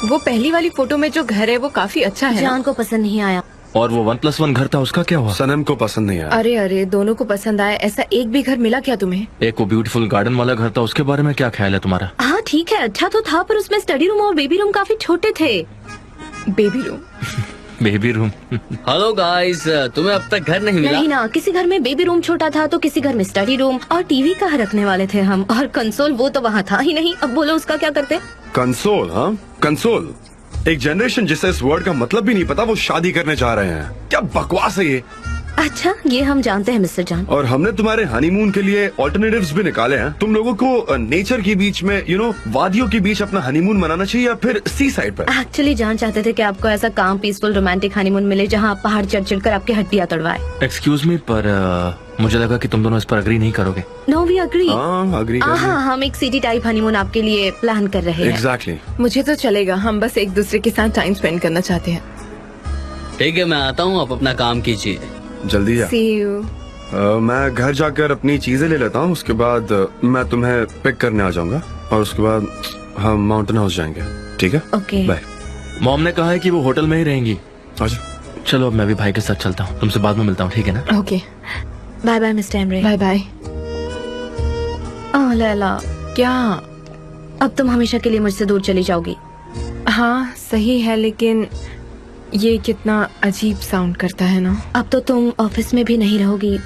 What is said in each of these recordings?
वो पहली वाली फोटो में जो घर है वो काफी अच्छा है। जान को पसंद नहीं आया। और वो 1+1 घर था, उसका क्या हुआ? सनम को पसंद नहीं आया। अरे अरे, दोनों को पसंद आया। ऐसा एक भी घर मिला क्या तुम्हें? एक वो ब्यूटीफुल गार्डन वाला घर था, उसके बारे में क्या ख्याल है तुम्हारा? हाँ ठीक है, अच्छा तो था, पर उसमें स्टडी रूम और बेबी रूम काफी छोटे थे। Baby room? Baby room. Hello guys, तुम्हें अब तक घर नहीं मिला? नहीं ना, किसी घर में बेबी रूम छोटा था तो किसी घर में स्टडी रूम, और टीवी कहाँ रखने वाले थे हम, और कंसोल वो तो वहाँ था ही नहीं। अब बोलो उसका क्या करते? कंसोल? हाँ, कंसोल। एक जनरेशन जिसे इस वर्ड का मतलब भी नहीं पता, वो शादी करने जा रहे हैं। क्या बकवास है ये। अच्छा, ये हम जानते हैं मिस्टर जान। और हमने तुम्हारे हनीमून के लिए ऑल्टरनेटिव्स भी निकाले हैं। तुम लोगों को नेचर के बीच में वादियों के बीच अपना हनीमून मनाना चाहिए, या फिर सी साइड पर? एक्चुअली जान चाहते थे कि आपको ऐसा काम पीसफुल रोमांटिक हनीमून मिले जहाँ आप पहाड़ चढ़ कर आपकी हड्डियाँ तोड़वाए। एक्सक्यूज मी, पर मुझे लगा कि तुम दोनों इस पर अग्री नहीं करोगे। No we agree. हाँ, अग्री कर। हाँ, हम एक सिटी टाइप हनीमून आपके लिए प्लान कर रहे हैं। एग्जैक्टली। मुझे तो चलेगा, हम बस एक दूसरे के साथ टाइम स्पेंड करना चाहते हैं। ठीक है, मैं आता हूँ, आप अपना काम कीजिए। जल्दी जा। See you. मैं घर जाकर अपनी चीजें ले लेता हूँ, उसके बाद मैं तुम्हें पिक करने आ जाऊंगा, और उसके बाद हम माउंटेन हाउस जाएंगे। ठीक है? ओके। बाय। मॉम ने कहा है कि वो होटल में ही रहेंगी। अच्छा, चलो अब मैं भी भाई के साथ चलता हूँ, तुमसे बाद में मिलता हूँ, ठीक है ना? Okay, bye bye mister Emre. Bye bye. Oh Leyla, क्या? अब तुम हमेशा के लिए मुझसे दूर चली जाओगी। हाँ सही है, लेकिन ये कितना अजीब साउंड करता है ना। अब तो तुम ऑफिस में भी नहीं रहोगी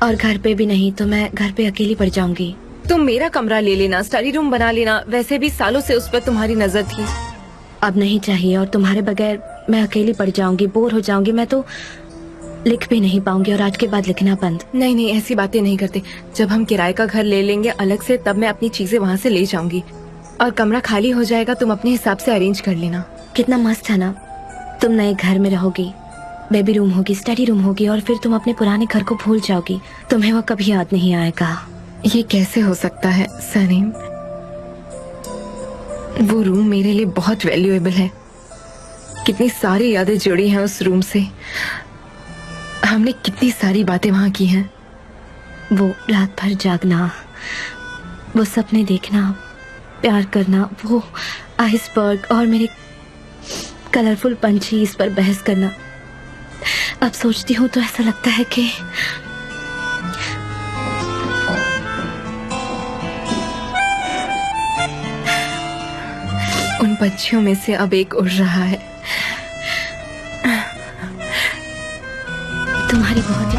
और घर पे भी नहीं, तो मैं घर पे अकेली पड़ जाऊंगी। तुम मेरा कमरा ले लेना, स्टडी रूम बना लेना। वैसे भी सालों से उस पर तुम्हारी नजर थी। अब नहीं चाहिए, और तुम्हारे बगैर मैं अकेली पड़ जाऊंगी, बोर हो जाऊंगी। मैं तो लिख भी नहीं पाऊंगी, और आज के बाद लिखना बंद। नहीं नहीं, ऐसी बातें नहीं करते। जब हम किराए का घर ले लेंगे अलग से, तब मैं अपनी चीजें वहाँ से ले जाऊंगी, और कमरा खाली हो जाएगा, तुम अपने हिसाब से अरेंज कर लेना। कितना मस्त है ना, तुम नए घर में रहोगी, बेबी रूम होगी, स्टडी रूम होगी, और फिर तुम अपने पुराने घर को भूल जाओगी। तुम्हें वो कभी याद नहीं आएगा। ये कैसे हो सकता है सनीम? वो रूम मेरे लिए बहुत वैल्यूएबल है। कितनी सारी यादें जुड़ी हैं उस रूम से। हमने कितनी सारी बातें वहाँ की हैं। वो रात भर जागना, वो सपने देखना, प्यार करना, वो आइसबर्ग और मेरे कलरफुल पंछी, इस पर बहस करना। अब सोचती हूँ तो ऐसा लगता है कि उन पंछियों में से अब एक उड़ रहा है। तुम्हारी बहुत ही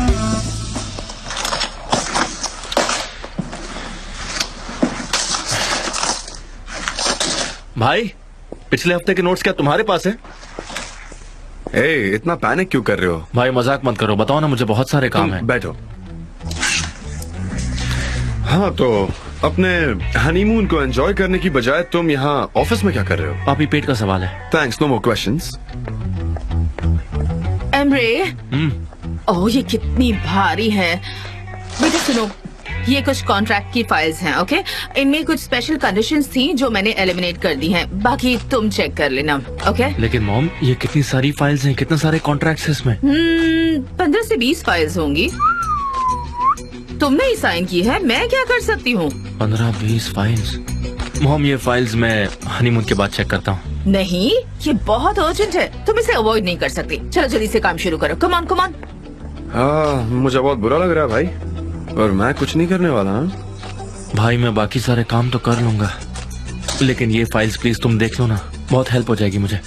भाई, पिछले हफ्ते के नोट्स क्या तुम्हारे पास है? इतना पैनिक क्यों कर रहे हो? भाई मजाक मत करो, बताओ ना, मुझे बहुत सारे काम है। बैठो। हाँ, तो अपने हनीमून को एंजॉय करने की बजाय तुम यहाँ ऑफिस में क्या कर रहे हो? पापी, पेट का सवाल है। Thanks, no more questions. Emre, ओह ये कितनी भारी है। बेटा सुनो, ये कुछ कॉन्ट्रैक्ट की फाइल्स हैं, ओके? इनमें कुछ स्पेशल कंडीशंस थी जो मैंने एलिमिनेट कर दी हैं, बाकी तुम चेक कर लेना, ओके? लेकिन मॉम, ये कितनी सारी फाइल्स हैं, कितने सारे कॉन्ट्रैक्ट्स हैं इसमें? 15 से 20 फाइल्स होंगी। तुमने ही साइन की है, मैं क्या कर सकती हूँ? 15-20 फाइल्स? मॉम, ये फाइल्स मैं हनीमून के बाद चेक करता हूँ। नहीं, ये बहुत अर्जेंट है, तुम इसे अवॉइड नहीं कर सकती। चलो जल्दी से काम शुरू करो, कम ऑन कम ऑन। हाँ, मुझे बहुत बुरा लग रहा है भाई, और मैं कुछ नहीं करने वाला। भाई मैं बाकी सारे काम तो कर लूंगा, लेकिन ये फाइल्स प्लीज तुम देख लो ना, बहुत हेल्प हो जाएगी मुझे।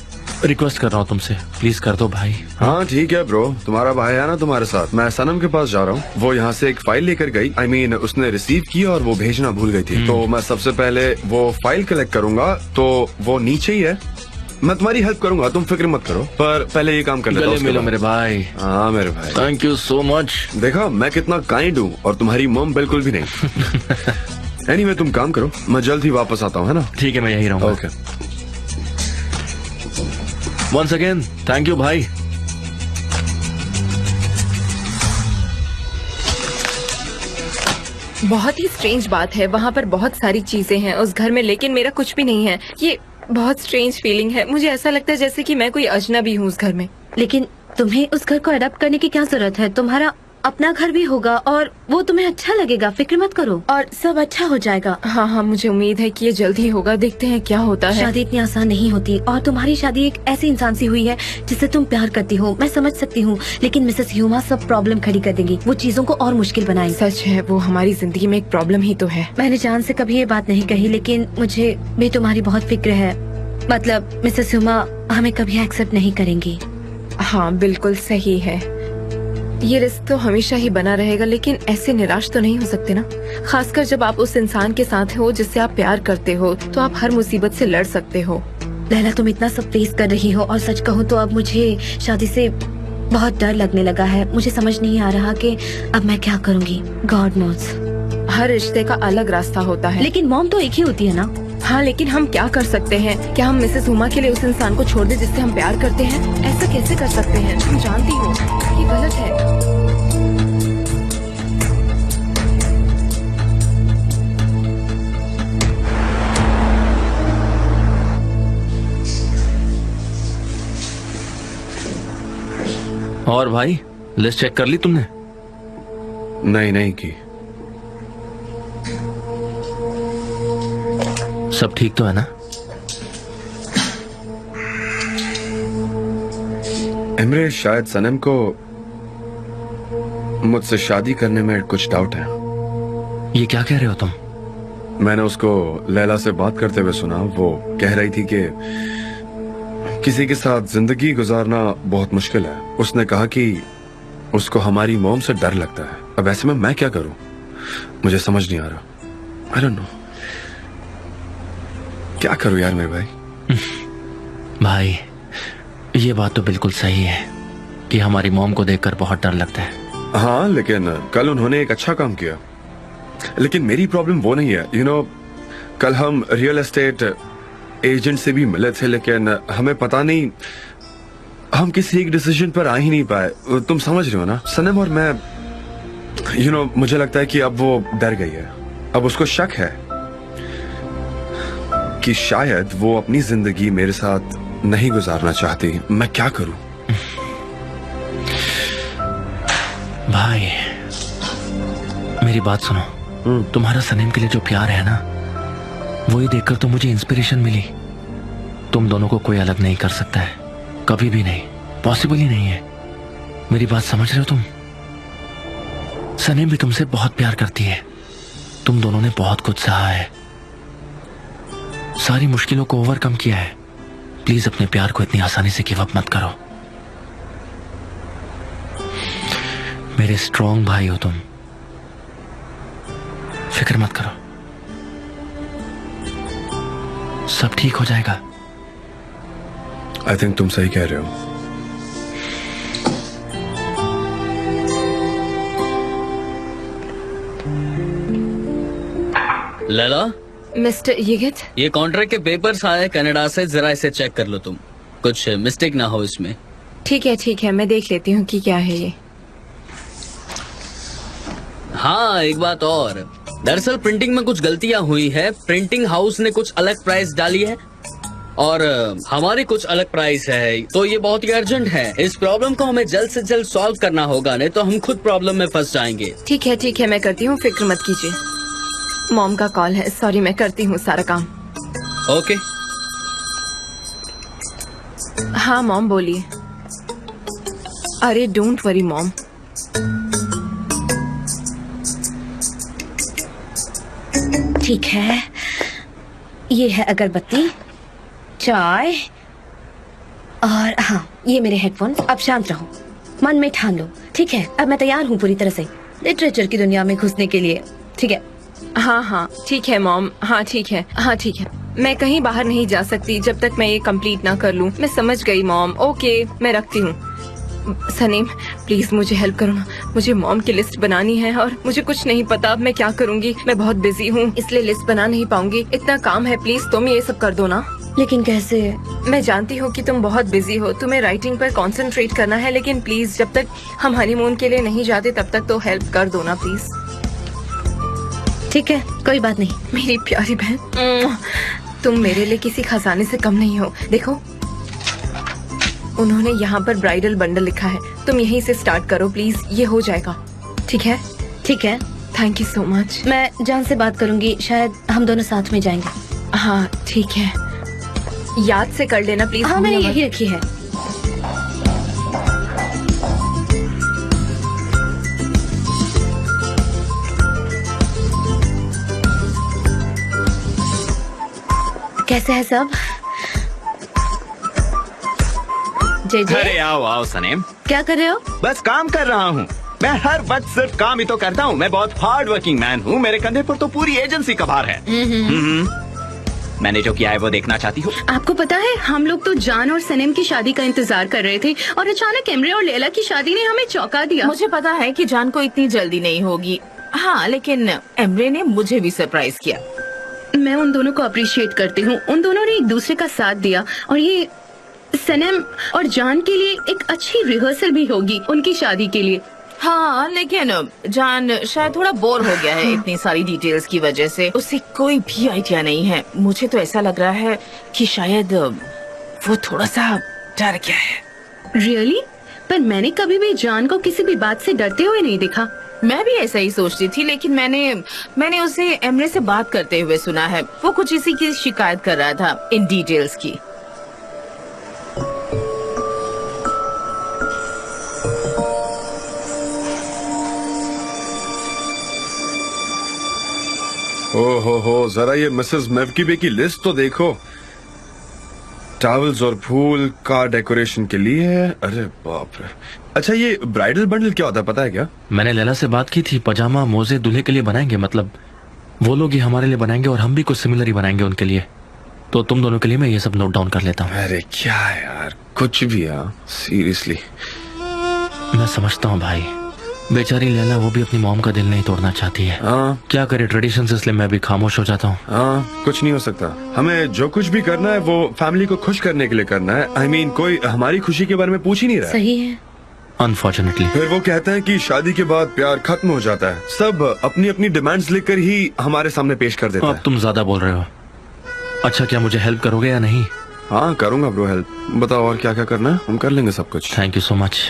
रिक्वेस्ट कर रहा हूँ तुमसे, प्लीज कर दो भाई। हाँ ठीक है ब्रो, तुम्हारा भाई है ना तुम्हारे साथ। मैं सनम के पास जा रहा हूँ, वो यहाँ से एक फाइल लेकर गई। I mean, उसने रिसीव की और वो भेजना भूल गई थी। तो मैं सबसे पहले वो फाइल कलेक्ट करूंगा, तो वो नीचे ही है। मैं तुम्हारी हेल्प करूंगा, तुम फिक्र मत करो, पर पहले ये काम कर लेता हूँ। गले मिलो मेरे भाई। हाँ मेरे भाई, थैंक यू सो मच। देखा मैं कितना काइंड हूँ, और तुम्हारी मम बिल्कुल भी नहीं। एनीवे तुम काम करो, मैं जल्द ही वापस आता हूँ, है ना? ठीक है, मैं यही रहूंगा। Okay. Once again thank you भाई। बहुत ही स्ट्रेंज बात है, वहाँ पर बहुत सारी चीजें हैं उस घर में, लेकिन मेरा कुछ भी नहीं है। ये बहुत स्ट्रेंज फीलिंग है। मुझे ऐसा लगता है जैसे कि मैं कोई अजनबी हूँ उस घर में। लेकिन तुम्हें उस घर को अडॉप्ट करने की क्या जरूरत है? तुम्हारा अपना घर भी होगा और वो तुम्हें अच्छा लगेगा, फिक्र मत करो और सब अच्छा हो जाएगा। हाँ हाँ, मुझे उम्मीद है कि ये जल्द ही होगा, देखते हैं क्या होता है। शादी इतनी आसान नहीं होती और तुम्हारी शादी एक ऐसे इंसान से हुई है जिससे तुम प्यार करती हो। मैं समझ सकती हूँ, लेकिन मिसेस ह्यूमा सब प्रॉब्लम खड़ी कर देंगी, वो चीजों को और मुश्किल बनाएंगी। सच है, वो हमारी जिंदगी में एक प्रॉब्लम ही तो है। मैंने जान से कभी ये बात नहीं कही, लेकिन मुझे भी तुम्हारी बहुत फिक्र है। मतलब मिसेस ह्यूमा हमें कभी एक्सेप्ट नहीं करेंगी। हाँ बिल्कुल सही है, ये रिस्क तो हमेशा ही बना रहेगा, लेकिन ऐसे निराश तो नहीं हो सकते ना। खासकर जब आप उस इंसान के साथ हो जिससे आप प्यार करते हो, तो आप हर मुसीबत से लड़ सकते हो। लैला, तुम इतना सब फेस कर रही हो और सच कहूँ तो अब मुझे शादी से बहुत डर लगने लगा है। मुझे समझ नहीं आ रहा कि अब मैं क्या करूँगी। God knows. हर रिश्ते का अलग रास्ता होता है। लेकिन मॉम तो एक ही होती है ना। हाँ, लेकिन हम क्या कर सकते हैं? क्या हम मिसेस हुमा के लिए उस इंसान को छोड़ दें जिससे हम प्यार करते हैं? ऐसा कैसे कर सकते हैं? तुम जानती हो ये गलत है। और भाई, लिस्ट चेक कर ली तुमने? नहीं की। सब ठीक तो है ना? इमरे, शायद सनम को मुझसे शादी करने में कुछ डाउट है। ये क्या कह रहे हो तुम? मैंने उसको लैला से बात करते हुए सुना। वो कह रही थी कि किसी के साथ जिंदगी गुजारना बहुत मुश्किल है। उसने कहा कि उसको हमारी मॉम से डर लगता है। अब ऐसे में मैं क्या करूं? मुझे समझ नहीं आ रहा। आई डोंट नो क्या करूं यार मेरे भाई। भाई, ये बात तो बिल्कुल सही है कि हमारी मॉम को देखकर बहुत डर लगता है। हाँ, लेकिन कल उन्होंने एक अच्छा काम किया। लेकिन मेरी प्रॉब्लम वो नहीं है। यू नो, कल हम रियल एस्टेट एजेंट से भी मिले थे, लेकिन हमें पता नहीं, हम किसी एक डिसीजन पर आ ही नहीं पाए। तुम समझ रहे हो ना? सनम और मैं, यू नो, मुझे लगता है कि अब वो डर गई है। अब उसको शक है कि शायद वो अपनी जिंदगी मेरे साथ नहीं गुजारना चाहती। मैं क्या करूं? भाई, मेरी बात सुनो। तुम्हारा सलीम के लिए जो प्यार है ना, वही देखकर तो मुझे इंस्पिरेशन मिली। तुम दोनों को कोई अलग नहीं कर सकता है, कभी भी नहीं, पॉसिबल ही नहीं है। मेरी बात समझ रहे हो तुम? सलीम भी तुमसे बहुत प्यार करती है। तुम दोनों ने बहुत कुछ सहा है, सारी मुश्किलों को ओवरकम किया है। प्लीज अपने प्यार को इतनी आसानी से गिव अप मत करो। मेरे स्ट्रॉन्ग भाई हो तुम, फिक्र मत करो, सब ठीक हो जाएगा। आई थिंक तुम सही कह रहे हो। लैला, मिस्टर यिगित, ये कॉन्ट्रैक्ट के पेपर्स आए कनाडा से, जरा इसे चेक कर लो तुम, कुछ मिस्टेक ना हो इसमें। ठीक है, मैं देख लेती हूँ कि क्या है ये। हाँ, एक बात और, दरअसल प्रिंटिंग में कुछ गलतियां हुई है। प्रिंटिंग हाउस ने कुछ अलग प्राइस डाली है और हमारी कुछ अलग प्राइस है, तो ये बहुत ही अर्जेंट है। इस प्रॉब्लम को हमें जल्द से जल्द सॉल्व करना होगा, नहीं तो हम खुद प्रॉब्लम में फंस जाएंगे। ठीक है, मैं करती हूँ, फिक्र मत कीजिए। मॉम का कॉल है, सॉरी, मैं करती हूँ सारा काम। ओके। हाँ मॉम, बोलिए। अरे डोंट वरी मॉम। ठीक है, ये है अगरबत्ती, चाय और हाँ, ये मेरे हेडफोन्स। अब शांत रहो, मन में ठान लो, ठीक है? अब मैं तैयार हूँ पूरी तरह से लिटरेचर की दुनिया में घुसने के लिए, ठीक है? हाँ, ठीक है मॉम, हाँ ठीक है। मैं कहीं बाहर नहीं जा सकती जब तक मैं ये कंप्लीट ना कर लूँ। मैं समझ गई मॉम, ओके, मैं रखती हूँ। सनीम, प्लीज मुझे हेल्प करो ना, मुझे मॉम की लिस्ट बनानी है और मुझे कुछ नहीं पता अब मैं क्या करूँगी। मैं बहुत बिजी हूँ, इसलिए लिस्ट बना नहीं पाऊंगी। इतना काम है, प्लीज तुम ये सब कर दो ना। लेकिन कैसे? मैं जानती हूँ कि तुम बहुत बिजी हो, तुम्हें राइटिंग पर कंसंट्रेट करना है, लेकिन प्लीज जब तक हम हनीमून के लिए नहीं जाते तब तक तो हेल्प कर दो ना प्लीज। ठीक है, कोई बात नहीं। मेरी प्यारी बहन, तुम मेरे लिए किसी खजाने से कम नहीं हो। देखो, उन्होंने यहाँ पर ब्राइडल बंडल लिखा है, तुम यहीं से स्टार्ट करो प्लीज, ये हो जाएगा। ठीक है, ठीक है, थैंक यू सो मच। मैं जान से बात करूंगी, शायद हम दोनों साथ में जाएंगे। हाँ ठीक है, याद से कर लेना प्लीज। हाँ मैंने यही रखी है। कैसे है सब? जय अरे जय, आओ आओ सनेम, क्या कर रहे हो? बस काम कर रहा हूँ। मैं हर वक्त सिर्फ काम ही तो करता हूँ। मैं बहुत हार्ड वर्किंग मैन हूँ। मेरे कंधे पर तो पूरी एजेंसी का भार है। मैंने जो किया है वो देखना चाहती हूँ। आपको पता है, हम लोग तो जान और सनेम की शादी का इंतजार कर रहे थे और अचानक एमरे और लैला की शादी ने हमें चौंका दिया। मुझे पता है कि जान को इतनी जल्दी नहीं होगी। हाँ, लेकिन एमरे ने मुझे भी सरप्राइज किया। मैं उन दोनों को अप्रिशिएट करती हूँ। उन दोनों ने एक दूसरे का साथ दिया और ये सनेम और जान के लिए एक अच्छी रिहर्सल भी होगी उनकी शादी के लिए। हाँ, लेकिन जान शायद थोड़ा बोर हो गया है इतनी सारी डिटेल्स की वजह से। उसे कोई भी आइडिया नहीं है। मुझे तो ऐसा लग रहा है कि शायद वो थोड़ा सा डर गया है। रियली? पर मैंने कभी भी जान को किसी भी बात से डरते हुए नहीं देखा। मैं भी ऐसा ही सोचती थी, लेकिन मैंने उसे एमरे से बात करते हुए सुना है। वो कुछ इसी की शिकायत कर रहा था, इन डिटेल्स की। हो जरा ये मिसेस मेवकीबे की लिस्ट तो देखो। टॉवल्स और फूल कार डेकोरेशन के लिए है। अरे बाप रे। अच्छा, ये ब्राइडल बंडल क्या होता है, पता है क्या? मैंने लैला से बात की थी, पजामा मोजे दूल्हे के लिए बनाएंगे, मतलब वो लोग ही हमारे लिए बनाएंगे और हम भी कुछ सिमिलर ही बनाएंगे उनके लिए। तो तुम दोनों के लिए मैं ये सब नोट डाउन कर लेता हूँ। अरे क्या यार, कुछ भी यार, सीरियसली। मैं समझता हूँ भाई, बेचारी लैला वो भी अपनी मॉम का दिल नहीं तोड़ना चाहती है। हाँ क्या करे, ट्रेडिशन से, इसलिए मैं भी खामोश हो जाता हूँ। हाँ, कुछ नहीं हो सकता। हमें जो कुछ भी करना है वो फैमिली को खुश करने के लिए करना है। I mean, कोई हमारी खुशी के बारे में पूछ ही नहीं रहा है। सही है। अनफॉर्चुनेटली फिर वो कहता है कि शादी के बाद प्यार खत्म हो जाता है। सब अपनी अपनी डिमांड्स लेकर ही हमारे सामने पेश कर देता अब है। तुम ज्यादा बोल रहे हो। अच्छा, क्या मुझे हेल्प करोगे या नहीं? हाँ करूंगा ब्रो, हेल्प। बताओ और क्या क्या करना है, हम कर लेंगे सब कुछ। Thank you so much.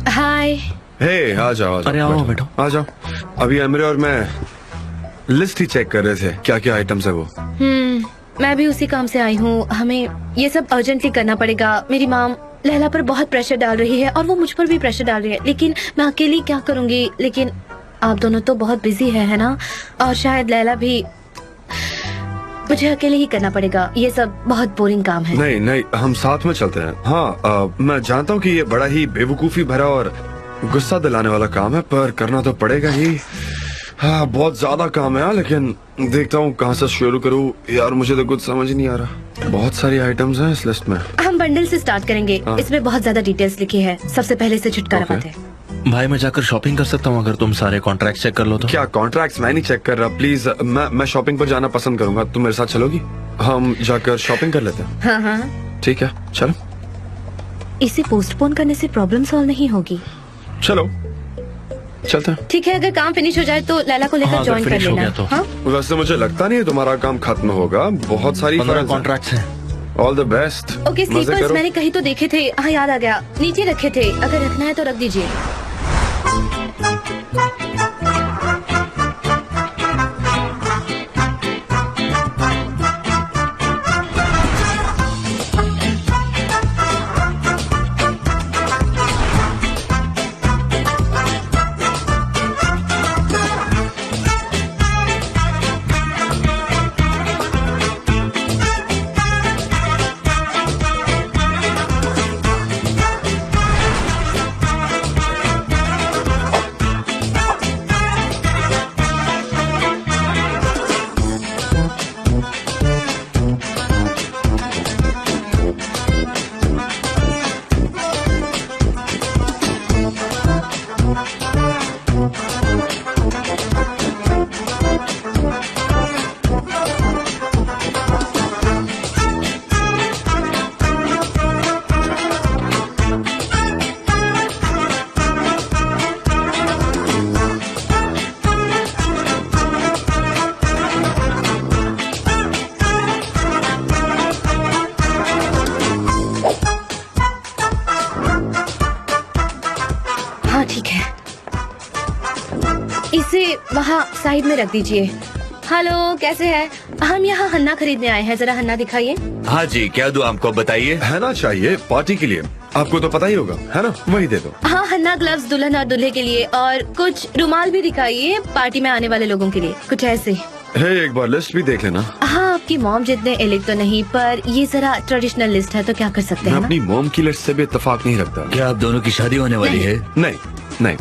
Hi. हे आ जाओ, अरे आओ, बैठो। आ जाओ। अभी अमरे और मैं लिस्ट ही चेक कर रहे थे, क्या क्या आइटम्स है वो। मैं भी उसी काम से आई हूँ। हमें ये सब अर्जेंटली करना पड़ेगा। मेरी माम लैला पर बहुत प्रेशर डाल रही है और वो मुझ पर भी प्रेशर डाल रही है, लेकिन मैं अकेली क्या करूँगी। लेकिन आप दोनों तो बहुत बिजी है ना, और शायद लैला भी। मुझे अकेले ही करना पड़ेगा। ये सब बहुत बोरिंग काम है। नहीं नहीं, हम साथ में चलते हैं। हाँ मैं जानता हूँ कि ये बड़ा ही बेवकूफी भरा और गुस्सा दिलाने वाला काम है, पर करना तो पड़ेगा ही। हाँ बहुत ज्यादा काम है, लेकिन देखता हूँ कहाँ से शुरू करूँ। यार मुझे तो कुछ समझ नहीं आ रहा। बहुत सारी आइटम्स हैं इस लिस्ट में। हम बंडल से स्टार्ट करेंगे। इसमें बहुत ज्यादा डिटेल्स लिखी है। सबसे पहले से छुटकारा पाते हैं। भाई मैं जाकर शॉपिंग कर सकता हूँ अगर तुम सारे कॉन्ट्रैक्ट चेक कर लो तो। क्या कॉन्ट्रैक्ट्स मैं नहीं चेक कर रहा, प्लीज। मैं शॉपिंग पर जाना पसंद करूंगा। तुम मेरे साथ चलोगी? हम जाकर शॉपिंग कर लेते हैं। हाँ हाँ, ठीक है, चलो। इसे पोस्टपोन करने से प्रॉब्लम सॉल्व नहीं होगी। चलो चलते हैं। ठीक है, अगर काम फिनिश हो जाए तो लैला को लेकर हाँ, अगर ज्वाइन कर finish हो लेना। गया तो। हाँ? वैसे मुझे लगता नहीं है तुम्हारा काम खत्म होगा। बहुत सारी 15 कॉन्ट्रैक्ट्स हैं। All the best. Okay, sleepers मैंने कहीं तो देखे थे। हाँ याद आ गया, नीचे रखे थे। अगर रखना है तो रख दीजिए। वहाँ साइड में रख दीजिए। हेलो, कैसे हैं? हम यहाँ हन्ना खरीदने आए हैं, जरा हन्ना दिखाइए। हाँ जी, क्या दूं आपको, बताइए। है ना, चाहिए पार्टी के लिए, आपको तो पता ही होगा, है ना, वही दे दो। हाँ, हन्ना ग्लव्स दुल्हन और दूल्हे के लिए, और कुछ रुमाल भी दिखाइए पार्टी में आने वाले लोगों के लिए, कुछ ऐसे। है, एक बार लिस्ट भी देख लेना। हाँ, आपकी मॉम जितने एलिट तो नहीं, पर ये जरा ट्रेडिशनल लिस्ट है, तो क्या कर सकते मैं हैं ना? अपनी मॉम की लिस्ट से भी इत्तेफाक नहीं रखता। क्या आप दोनों की शादी होने वाली है? नहीं नहीं,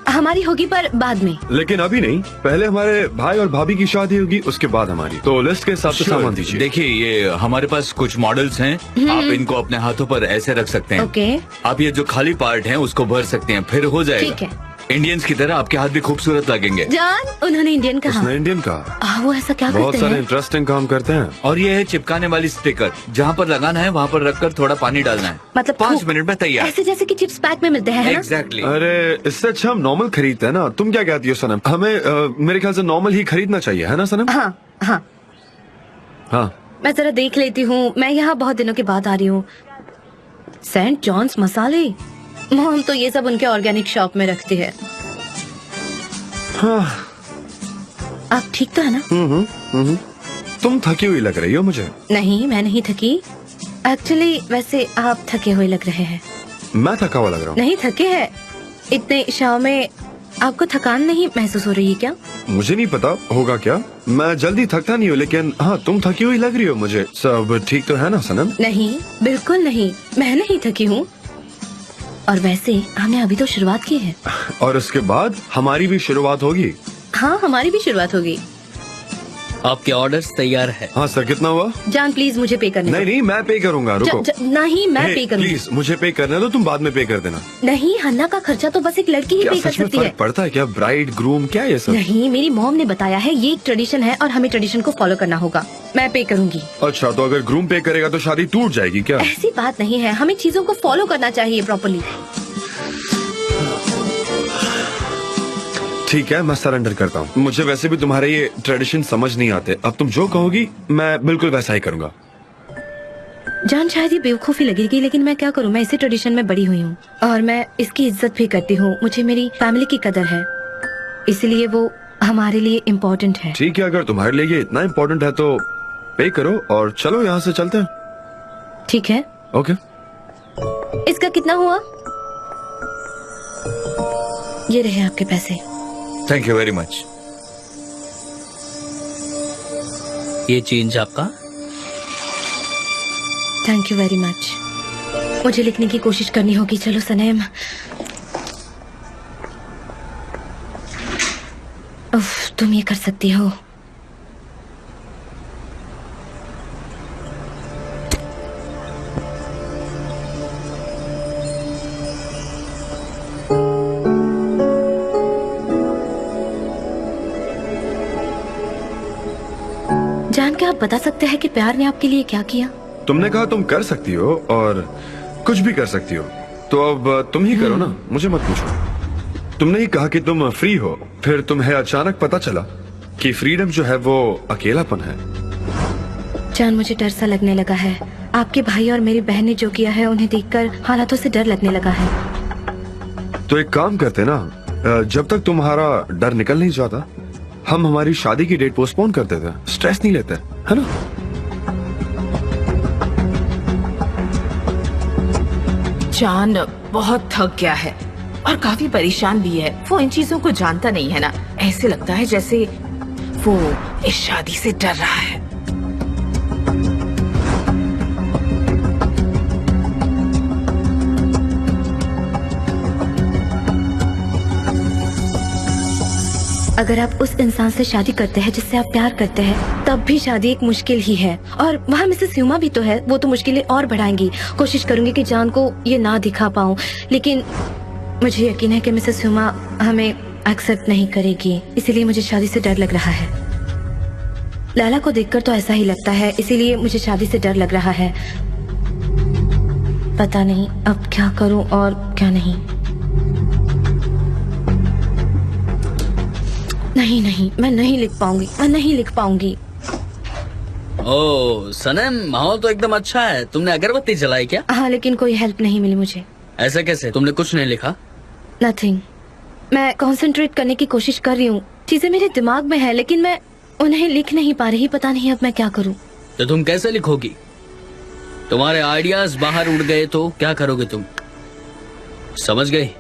हमारी होगी पर बाद में। लेकिन अभी नहीं, पहले हमारे भाई और भाभी की शादी होगी, उसके बाद हमारी। तो लिस्ट के हिसाब से सामान दीजिए। देखिए, ये हमारे पास कुछ मॉडल्स हैं, आप इनको अपने हाथों पर ऐसे रख सकते हैं। ओके, आप ये जो खाली पार्ट हैं उसको भर सकते हैं, फिर हो जाएगा। ठीक है। इंडियंस की तरह आपके हाथ भी खूबसूरत लगेंगे। जान, उन्होंने इंडियन कहा। उसने इंडियन कहा। वो ऐसा क्या बहुत करते सारे हैं? इंटरेस्टिंग काम करते हैं। और ये है चिपकाने वाली स्टिकर, जहाँ पर लगाना है वहाँ पर रखकर थोड़ा पानी डालना है, मतलब 5 मिनट में तैयार। ऐसे जैसे कि चिप्स पैक में मिलते हैं, है ना? एग्जैक्टली। अरे, इससे अच्छा हम नॉर्मल खरीदते हैं ना। तुम क्या कहती हो सनम? हमें मेरे ख्याल से नॉर्मल ही खरीदना चाहिए, है ना सनम? हाँ हाँ, हाँ। मैं जरा देख लेती हूँ, मैं यहाँ बहुत दिनों के बाद आ रही हूँ। सेंट जॉन्स मसाले, मॉम तो ये सब उनके ऑर्गेनिक शॉप में रखती है। हाँ। आप ठीक तो है ना? तुम थकी हुई लग रही हो मुझे। नहीं, मैं नहीं थकी। एक्चुअली वैसे आप थके हुए लग रहे हैं। मैं थका हुआ लग रहा हूँ? नहीं थके हैं, इतने शाम में आपको थकान नहीं महसूस हो रही है क्या? मुझे नहीं पता होगा क्या, मैं जल्दी थकता नहीं हूँ, लेकिन हाँ, तुम थकी हुई लग रही हो मुझे। सब ठीक तो है ना सनम? नहीं, बिल्कुल नहीं, मैं नहीं थकी हूँ। और वैसे हमने अभी तो शुरुआत की है। और इसके बाद हमारी भी शुरुआत होगी। हाँ, हमारी भी शुरुआत होगी। आपके ऑर्डर्स तैयार है। हाँ सर, कितना हुआ? जान प्लीज मुझे पे करने नहीं दो। नहीं, मैं पे करूँगा, रुको। नहीं, मैं हे, पे करूँगी। प्लीज मुझे पे करने दो, तुम बाद में पे कर देना। नहीं, हन्ना का खर्चा तो बस एक लड़की ही क्या पे कर सच में सकती है। फर्क पड़ता है क्या? ब्राइड ग्रूम क्या ये सब? नहीं, मेरी मॉम ने बताया है ये एक ट्रेडिशन है और हमें ट्रेडिशन को फॉलो करना होगा। मैं पे करूँगी। अच्छा, तो अगर ग्रूम पे करेगा तो शादी टूट जाएगी क्या? ऐसी बात नहीं है, हमें चीजों को फॉलो करना चाहिए प्रॉपर्ली। ठीक है, मैं सरेंडर करता हूँ। मुझे वैसे भी तुम्हारे ये ट्रेडिशन समझ नहीं आते। अब तुम जो कहोगी मैं बिल्कुल वैसा ही करूँगा। जान, शायद ये बेवकूफी लगेगी, लेकिन मैं क्या करूँ, मैं इसी ट्रेडिशन में बड़ी हुई हूँ और मैं इसकी इज्जत भी करती हूँ। मुझे मेरी फैमिली की कदर है, इसलिए वो हमारे लिए इम्पोर्टेंट है। ठीक है, अगर तुम्हारे लिए ये इतना इम्पोर्टेंट है तो पे करो और चलो यहाँ से चलते हैं। ठीक है। ओके। इसका कितना हुआ? ये रहे आपके पैसे। Thank you very much. ये चेंज आपका। Thank you very much. मुझे लिखने की कोशिश करनी होगी। चलो सनेम। उफ, तुम ये कर सकती हो। जान के आप बता सकते हैं कि प्यार ने आपके लिए क्या किया? तुमने कहा तुम कर सकती हो और कुछ भी कर सकती हो, तो अब तुम ही करो ना, मुझे मत पूछो। तुमने ही कहा कि तुम फ्री हो, फिर तुम्हें अचानक पता चला कि फ्रीडम जो है वो अकेलापन है। जान, मुझे डर सा लगने लगा है। आपके भाई और मेरी बहन ने जो किया है उन्हें देखकर हालातों से डर लगने लगा है। तो एक काम करते ना, जब तक तुम्हारा डर निकल नहीं जाता हम हमारी शादी की डेट पोस्टपोन कर देते, स्ट्रेस नहीं लेते, है ना? जान बहुत थक गया है और काफी परेशान भी है। वो इन चीजों को जानता नहीं है ना, ऐसे लगता है जैसे वो इस शादी से डर रहा है। अगर आप उस इंसान से शादी करते हैं जिससे आप प्यार करते हैं, तब भी शादी एक मुश्किल ही है। और वहाँ मिसेस ह्यूमा भी तो है, वो तो मुश्किलें और बढ़ाएंगी। कोशिश करूंगी कि जान को ये ना दिखा पाऊँ, लेकिन मुझे यकीन है कि मिसेस ह्यूमा हमें एक्सेप्ट नहीं करेगी, इसीलिए मुझे शादी से डर लग रहा है। लाला को देखकर तो ऐसा ही लगता है, इसीलिए मुझे शादी से डर लग रहा है। पता नहीं अब क्या करूं और क्या नहीं। नहीं, मैं नहीं लिख पाऊंगी, मैं नहीं लिख पाऊंगी। ओह सनम, माहौल तो एकदम अच्छा है। तुमने अगरबत्ती जलाई क्या? हाँ, लेकिन कोई हेल्प नहीं मिली मुझे। ऐसा कैसे? तुमने कुछ नहीं लिखा? नथिंग। मैं कंसंट्रेट करने की कोशिश कर रही हूँ, चीजें मेरे दिमाग में है लेकिन मैं उन्हें लिख नहीं पा रही। पता नहीं अब मैं क्या करूं। तो तुम कैसे लिखोगी? तुम्हारे आइडियाज बाहर उड़ गए तो क्या करोगे तुम? समझ गई?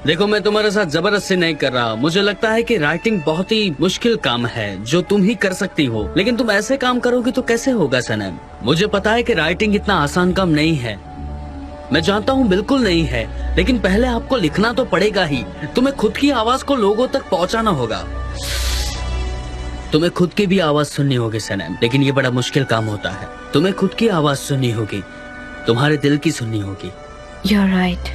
देखो, मैं तुम्हारे साथ जबरदस्ती नहीं कर रहा। मुझे लगता है कि राइटिंग बहुत ही मुश्किल काम है जो तुम ही कर सकती हो, लेकिन तुम ऐसे काम करोगे तो कैसे होगा सनम? मुझे पता है कि राइटिंग इतना आसान काम नहीं है, मैं जानता हूँ बिल्कुल नहीं है, लेकिन पहले आपको लिखना तो पड़ेगा ही। तुम्हें खुद की आवाज को लोगों तक पहुँचाना होगा। तुम्हें खुद की भी आवाज सुननी होगी सनम, लेकिन ये बड़ा मुश्किल काम होता है। तुम्हें खुद की आवाज सुननी होगी, तुम्हारे दिल की सुननी होगी। You're right.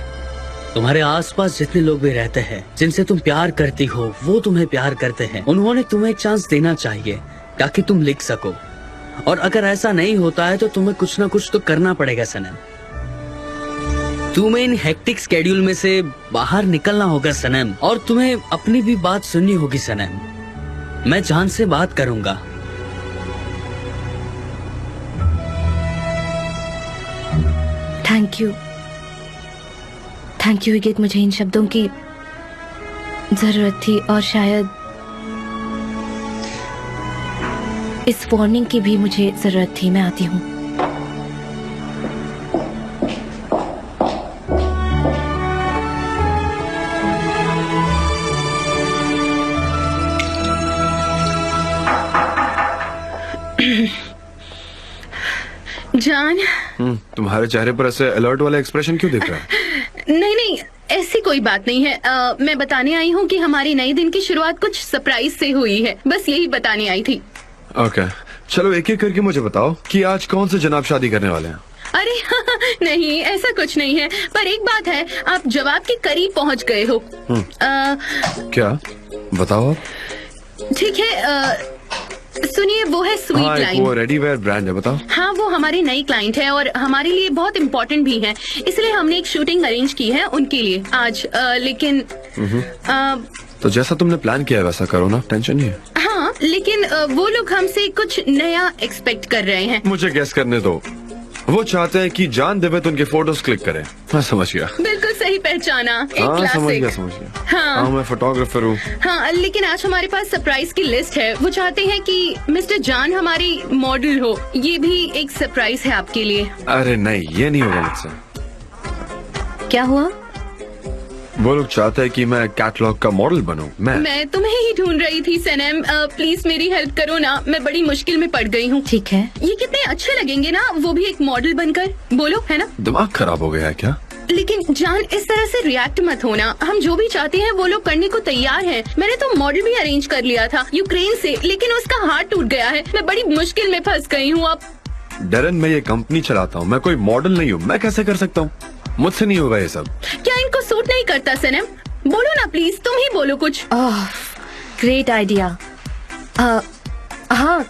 तुम्हारे आसपास जितने लोग भी रहते हैं जिनसे तुम प्यार करती हो, वो तुम्हें प्यार करते हैं। उन्होंने तुम्हें एक चांस देना चाहिए ताकि तुम लिख सको। और अगर ऐसा नहीं होता है तो तुम्हें कुछ ना कुछ तो करना पड़ेगा सनम। तुम्हें इन हेक्टिक स्केड्यूल में से बाहर निकलना होगा सनम, और तुम्हें अपनी भी बात सुननी होगी सनम। मैं जान से बात करूंगा। Thank you wicket. मुझे इन शब्दों की जरूरत थी और शायद इस वार्निंग की भी मुझे जरूरत थी। मैं आती हूँ। जान, तुम्हारे चेहरे पर ऐसे अलर्ट वाला एक्सप्रेशन क्यों दिख रहा है? नहीं, ऐसी कोई बात नहीं है। मैं बताने आई हूँ कि हमारी नए दिन की शुरुआत कुछ सरप्राइज से हुई है। बस यही बताने आई थी। ओके, चलो एक एक करके मुझे बताओ कि आज कौन से जनाब शादी करने वाले हैं? अरे नहीं, ऐसा कुछ नहीं है। पर एक बात है, आप जवाब के करीब पहुँच गए हो। क्या? बताओ आप। ठीक है, सुनिए, वो है स्वीट हाँ, लाइन। वो रेडीवेयर ब्रांड है, बताओ। हाँ, वो हमारी नई क्लाइंट है और हमारे लिए बहुत इम्पोर्टेंट भी है, इसलिए हमने एक शूटिंग अरेंज की है उनके लिए आज। लेकिन तो जैसा तुमने प्लान किया है वैसा करो ना, टेंशन नहीं है। हाँ, लेकिन वो लोग हमसे कुछ नया एक्सपेक्ट कर रहे हैं। मुझे गेस करने दो। वो चाहते हैं कि जान देवे तो उनके फोटोज क्लिक करें। मैं समझ गया। बिल्कुल सही पहचाना, एक हाँ, समझ क्लासिक। गया। हाँ, मैं फोटोग्राफर हूँ। हाँ, लेकिन आज हमारे पास सरप्राइज की लिस्ट है। वो चाहते हैं कि मिस्टर जान हमारी मॉडल हो। ये भी एक सरप्राइज है आपके लिए। अरे नहीं, ये नहीं होगा मुझसे। क्या हुआ? वो लोग चाहते हैं कि मैं कैटलॉग का मॉडल बनूं। मैं तुम्हें ही ढूंढ रही थी सनम। प्लीज मेरी हेल्प करो ना, मैं बड़ी मुश्किल में पड़ गई हूँ। ठीक है। ये कितने अच्छे लगेंगे ना, वो भी एक मॉडल बनकर। बोलो, है ना? दिमाग खराब हो गया है क्या? लेकिन जान, इस तरह से रिएक्ट मत होना। हम जो भी चाहते हैं वो लोग करने को तैयार हैं। मैंने तो मॉडल भी अरेंज कर लिया था यूक्रेन से, लेकिन उसका हाथ टूट गया है। मैं बड़ी मुश्किल में फंस गई हूँ अब। डरन, मैं ये कंपनी चलाता हूँ, मैं कोई मॉडल नहीं हूँ। मैं कैसे कर सकता हूँ? मुझसे नहीं होगा ये सब। क्या इनको सूट नहीं करता सनम? बोलो ना प्लीज, तुम ही बोलो कुछ। Great idea. हाँ,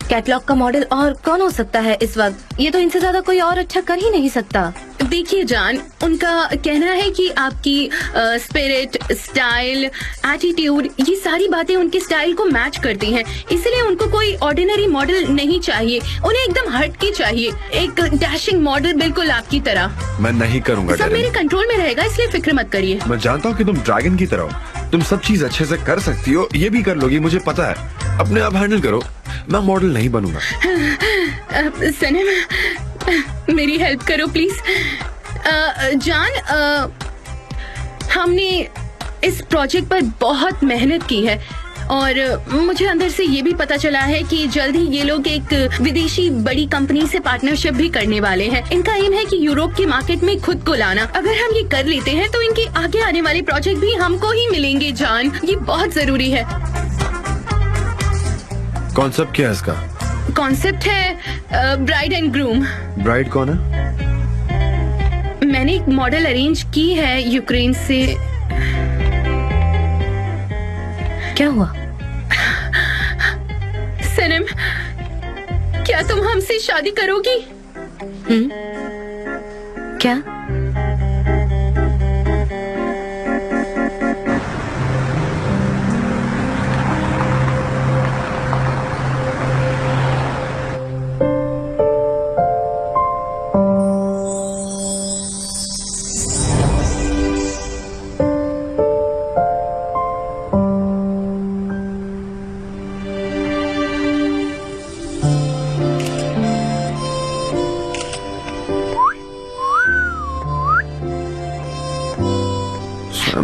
कैटलॉग का मॉडल और कौन हो सकता है इस वक्त? ये तो इनसे ज्यादा कोई और अच्छा कर ही नहीं सकता। देखिए जान, उनका कहना है कि आपकी स्पिरिट, स्टाइल, एटीट्यूड, ये सारी बातें उनके स्टाइल को मैच करती हैं। इसलिए उनको कोई ऑर्डिनरी मॉडल नहीं चाहिए, उन्हें एकदम हटके चाहिए, एक डैशिंग मॉडल बिल्कुल आपकी तरह। मैं नहीं करूँगा। सब मेरे कंट्रोल में रहेगा, इसलिए फिक्र मत करिए। मैं जानता हूँ कि तुम ड्रैगन की तरह हो, तुम सब चीज अच्छे से कर सकती हो, ये भी कर लोगी, मुझे पता है। अपने आप हैंडल करो, मैं मॉडल नहीं बनूंगा। सनम, मेरी हेल्प करो प्लीज। जान, हमने इस प्रोजेक्ट पर बहुत मेहनत की है और मुझे अंदर से ये भी पता चला है कि जल्द ही ये लोग एक विदेशी बड़ी कंपनी से पार्टनरशिप भी करने वाले हैं। इनका एम है कि यूरोप के मार्केट में खुद को लाना। अगर हम ये कर लेते हैं तो इनके आगे आने वाले प्रोजेक्ट भी हमको ही मिलेंगे। जान, ये बहुत जरूरी है। कॉन्सेप्ट क्या है इसका? कॉन्सेप्ट है ब्राइड एंड ग्रूम। ब्राइड कौन है? मैंने एक मॉडल अरेंज की है यूक्रेन से। क्या हुआ? सनम, क्या तुम हमसे शादी करोगी? क्या?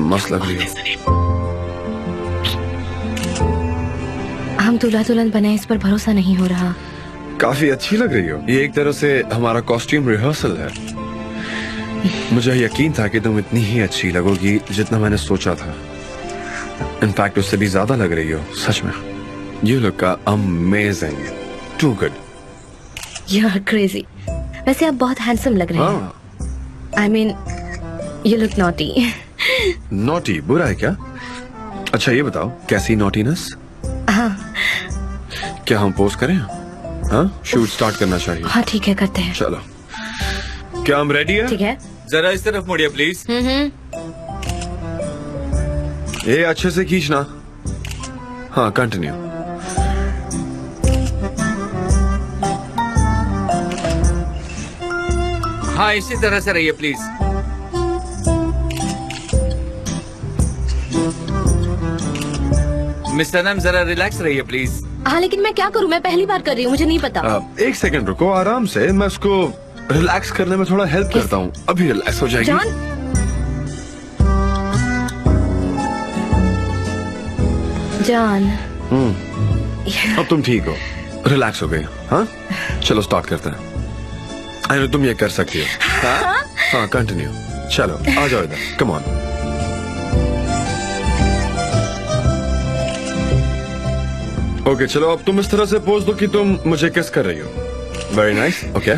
मस्त लग रही है। हम दूल्हा दुल्हन बने, इस पर भरोसा नहीं हो रहा। काफी अच्छी लग रही हो। ये एक तरह से हमारा कॉस्ट्यूम रिहर्सल है। मुझे यकीन था कि तुम इतनी ही अच्छी लगोगी जितना मैंने सोचा था। इनफैक्ट उससे भी ज्यादा लग रही हो, सच में। You look amazing. Too good. You're crazy. वैसे आप बहुत हैंडसम लग रहे हैं। I mean, you look naughty. Naughty, बुरा है क्या? अच्छा ये बताओ, कैसी naughtiness? हाँ क्या हम पोस्ट करें? हाँ, शूट स्टार्ट करना चाहिए। हाँ ठीक है, करते हैं। चलो, क्या हम रेडी हैं? ठीक है। जरा इस तरफ मुड़िए प्लीज। ये अच्छे से खींचना। हाँ, कंटिन्यू। हाँ, इसी तरह से रहिए प्लीज। मिस सनम जरा रिलैक्स रहिए प्लीज। हाँ लेकिन मैं क्या करूँ, मैं पहली बार कर रही हूँ, मुझे नहीं पता। एक सेकंड रुको, आराम से। मैं उसको रिलैक्स करने में थोड़ा हेल्प करता हूँ। अभी रिलैक्स हो जाएगी। John, John. अब तुम ठीक हो, रिलैक्स हो गई। हाँ, चलो स्टार्ट करते हैं। आई नो तुम ये कर सकती हो। हाँ, कंटिन्यू। चलो आ जाओ इधर, कम ऑन। ओके चलो, अब तुम इस तरह से पोज दो कि तुम मुझे किस कर रही हो। Very nice. ओके,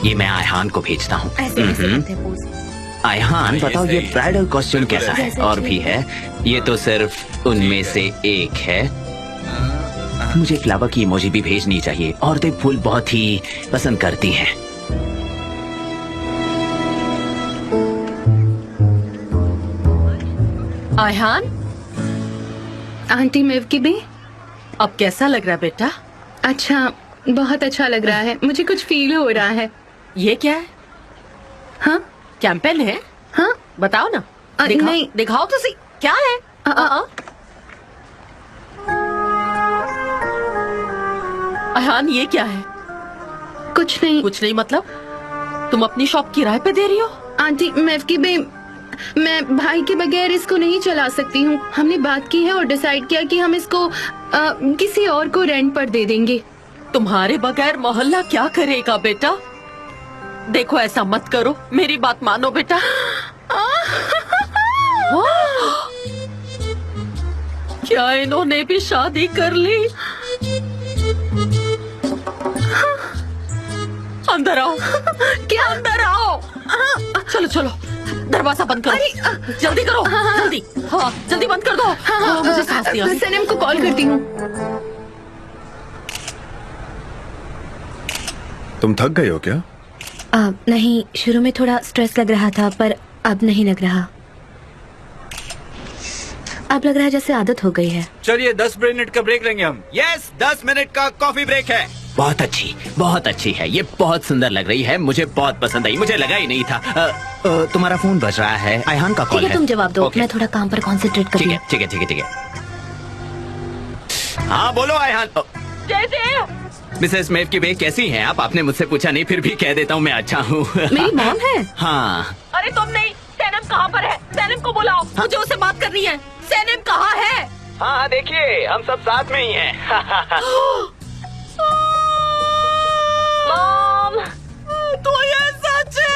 ये मैं आयहान को भेजता हूँ। ऐसे करते हैं पोज। आयहान बताओ, ये ब्राइडल कॉस्ट्यूम कैसा है? और भी है, ये तो सिर्फ उनमें से एक है। मुझे फ्लावर की इमोजी भी भेजनी चाहिए। औरतें फूल बहुत ही पसंद करती हैं। आयहान, आंटी मेव की भी। अब कैसा लग रहा है बेटा? अच्छा, बहुत अच्छा लग रहा है। मुझे कुछ फील हो रहा है। ये क्या है? हाँ कैंपेन है? हाँ। बताओ ना। नहीं। दिखाओ तो सही, क्या है? आयहान, ये क्या है? कुछ नहीं। कुछ नहीं मतलब? तुम अपनी शॉप किराए पे दे रही हो? आंटी मेव की भी, मैं भाई के बगैर इसको नहीं चला सकती हूँ। हमने बात की है और डिसाइड किया कि हम इसको किसी और को रेंट पर दे देंगे। तुम्हारे बगैर मोहल्ला क्या करेगा बेटा? देखो ऐसा मत करो, मेरी बात मानो बेटा। क्या इन्होंने भी शादी कर ली? अंदर आओ। क्या? अंदर आओ। चलो चलो, दरवाजा बंद करो। जल्दी करो। जल्दी। हाँ, जल्दी बंद कर दो। मुझे सांस नहीं आ रही। सनम को कॉल करती हूँ। तुम थक गए हो क्या? नहीं, शुरू में थोड़ा स्ट्रेस लग रहा था, पर अब नहीं लग रहा। अब लग रहा है जैसे आदत हो गई है। चलिए 10 मिनट का ब्रेक लेंगे हम। यस, 10 मिनट का कॉफी ब्रेक है। बहुत अच्छी है। ये बहुत सुंदर लग रही है, मुझे बहुत पसंद आई। मुझे लगा ही नहीं था। तुम्हारा फोन बज रहा है, आयहान का कॉल ठीक है, तुम जवाब दो। Okay. मैं थोड़ा काम पर कॉन्सेंट्रेट कर ठीक रही है, ठीक है, ठीक है, ठीक है। हाँ बोलो आयहान। मिसेस मेव की बे, कैसी हैं आप? आपने मुझसे पूछा नहीं, फिर भी कह देता हूँ मैं अच्छा हूँ। मेरी मॉम है। हाँ। अरे तुम नहीं, सैनम कहाँ पर है? सैनम को बुलाओ, मुझे उससे बात करनी है। सैनम कहाँ है? हाँ देखिए, हम सब साथ में ही हैं। मॉम, तो ये सच है?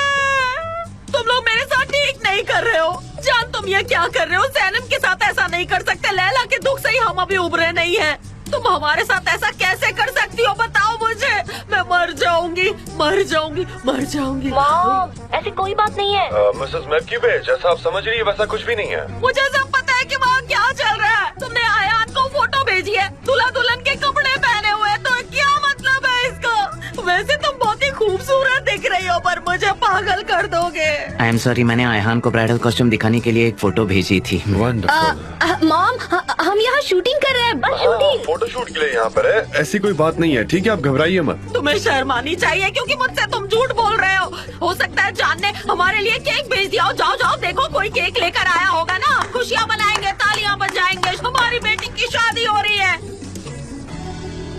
तुम लोग मेरे साथ ठीक नहीं कर रहे हो। जान, तुम ये क्या कर रहे हो? सैनम के साथ ऐसा नहीं कर सकते। लैला के दुख से ही हम अभी उभरे नहीं हैं। तुम हमारे साथ ऐसा कैसे कर सकती हो? बताओ मुझे। मैं मर जाऊंगी, मर जाऊंगी, मर जाऊंगी। मॉम, ऐसी कोई बात नहीं है। मिसेस मैक्यूबे, जैसा आप समझ रही है वैसा कुछ भी नहीं है। मुझे सब पता है कि वहाँ क्या चल रहा है। तुमने आयान को फोटो भेजी है, दूल्हा दुल्हन के कपड़े पहने हुए, तो क्या मतलब है इसका? वैसे तुम बहुत ही खूबसूरत दिख रही हो, पर मुझे पागल कर दोगे। आई एम सॉरी, मैंने आयहान को ब्राइडल कॉस्ट्यूम दिखाने के लिए एक फोटो भेजी थी। वंडरफुल। मॉम, हम यहाँ शूटिंग कर रहे हैं, बस शूटिंग। फोटो शूट के लिए यहाँ पर है। ऐसी कोई बात नहीं है, ठीक है? आप घबराइए मत। तुम्हें शर्म आनी चाहिए, क्योंकि मुझसे तुम झूठ बोल रहे हो सकता है जान ने हमारे लिए केक भेज दिया हो। जाओ जाओ, देखो कोई केक लेकर आया होगा ना। खुशियाँ मनाएंगे, तालियां बजाएंगे। हमारी बेटी की शादी हो रही है।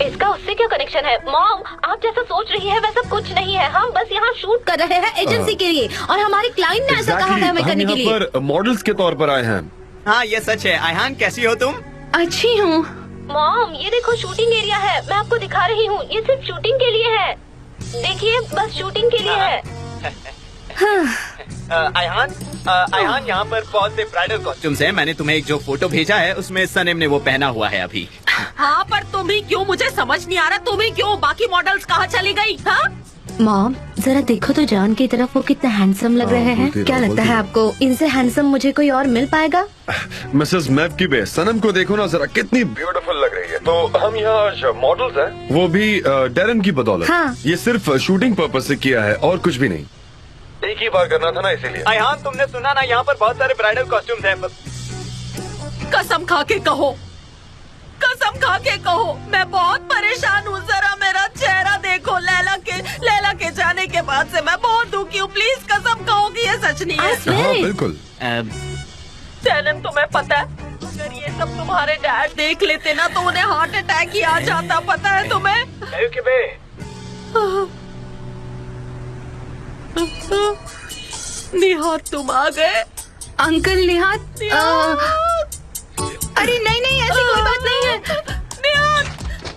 इसका इसका उससे क्या कनेक्शन है? मॉम, आप जैसा सोच रही है वैसा कुछ नहीं है। हम बस यहाँ शूट कर रहे हैं एजेंसी के लिए, और हमारे क्लाइंट ने ऐसा कहा है हमें करने के लिए। यहाँ पर मॉडल्स के तौर पर आए हैं। हाँ ये सच है। आयहान कैसी हो तुम? अच्छी हूँ। मॉम, ये देखो शूटिंग एरिया है, मैं आपको दिखा रही हूँ। ये सिर्फ शूटिंग के लिए है, देखिए बस शूटिंग के लिए है। आयहान यहाँ पर बहुत से ब्राइडल कॉस्ट्यूम्स हैं। मैंने तुम्हें एक जो फोटो भेजा है उसमें सनेम ने वो पहना हुआ है अभी। हाँ, पर तुम ही क्यों? मुझे समझ नहीं आ रहा, तुम ही क्यों? बाकी मॉडल्स कहाँ चली गई? हाँ? मॉम, जरा देखो तो जॉन की तरफ, वो कितना हैंडसम लग रहे हैं। क्या लगता है आपको इनसे हैंडसम मुझे कोई और मिल पाएगा? मिसेस मैककीबे, सनम को देखो ना जरा, कितनी ब्यूटीफुल लग रही है। तो हम यहाँ आज मॉडल्स हैं, वो भी डेरन की बदौलत। हाँ। ये सिर्फ शूटिंग पर्पज से किया है और कुछ भी नहीं। एक ही बार करना था ना, इसीलिए। आयहान तुमने सुना ना, यहाँ पर बहुत सारे ब्राइडल कॉस्ट्यूम्स हैं। कसम खा के कहो, कसम खा के कहो, मैं बहुत परेशान हूँ। जरा मेरा चेहरा देखो। लैला के जाने के बाद से मैं बहुत दुखी हूँ। प्लीज कसम कहो कि ये सच नहीं है। हाँ बिल्कुल। सैनम, तुम्हें पता है, अगर ये सब तुम्हारे डैड देख लेते ना तो उन्हें हार्ट अटैक ही आ जाता। पता है तुम्हें? निहात, तुम आ गए। अंकल निहात, अरे नहीं, ऐसी कोई बात नहीं है। निहात,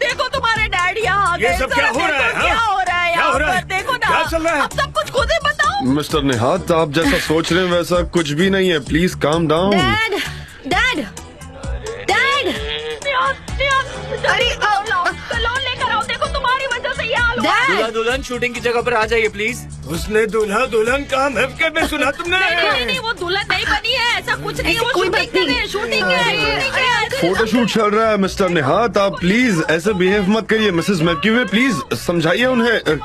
देखो तुम्हारे डैड यहाँ आ गए। ये सब क्या हो रहा है? क्या हो रहा है यहाँ पर? देखो ना, क्या चल रहा है? अब सब कुछ खुद ही बताओ। मिस्टर निहात, आप जैसा सोच रहे हैं वैसा कुछ भी नहीं है। Please calm down. Dad, dad, dad, अरे लोन लेकर आओ। देखो तुम्हारी वजह से ये हाल हुआ है। दूल्हा दुल्हन शूटिंग की जगह पर आ जाइए प्लीज। उसने दूल्हा दुल्हन का महफ़िल में सुना तुमने? नहीं, वो दुल्हन नहीं बनी है। ऐसा कुछ नहीं। वो कोई बात नहीं। शूटिंग है। फोटोशूट चल रहा है मिस्टर निहात, आप प्लीज ऐसे बिहेव मत करिए। मिसेस मैककीबे, प्लीज समझाइए उन्हें।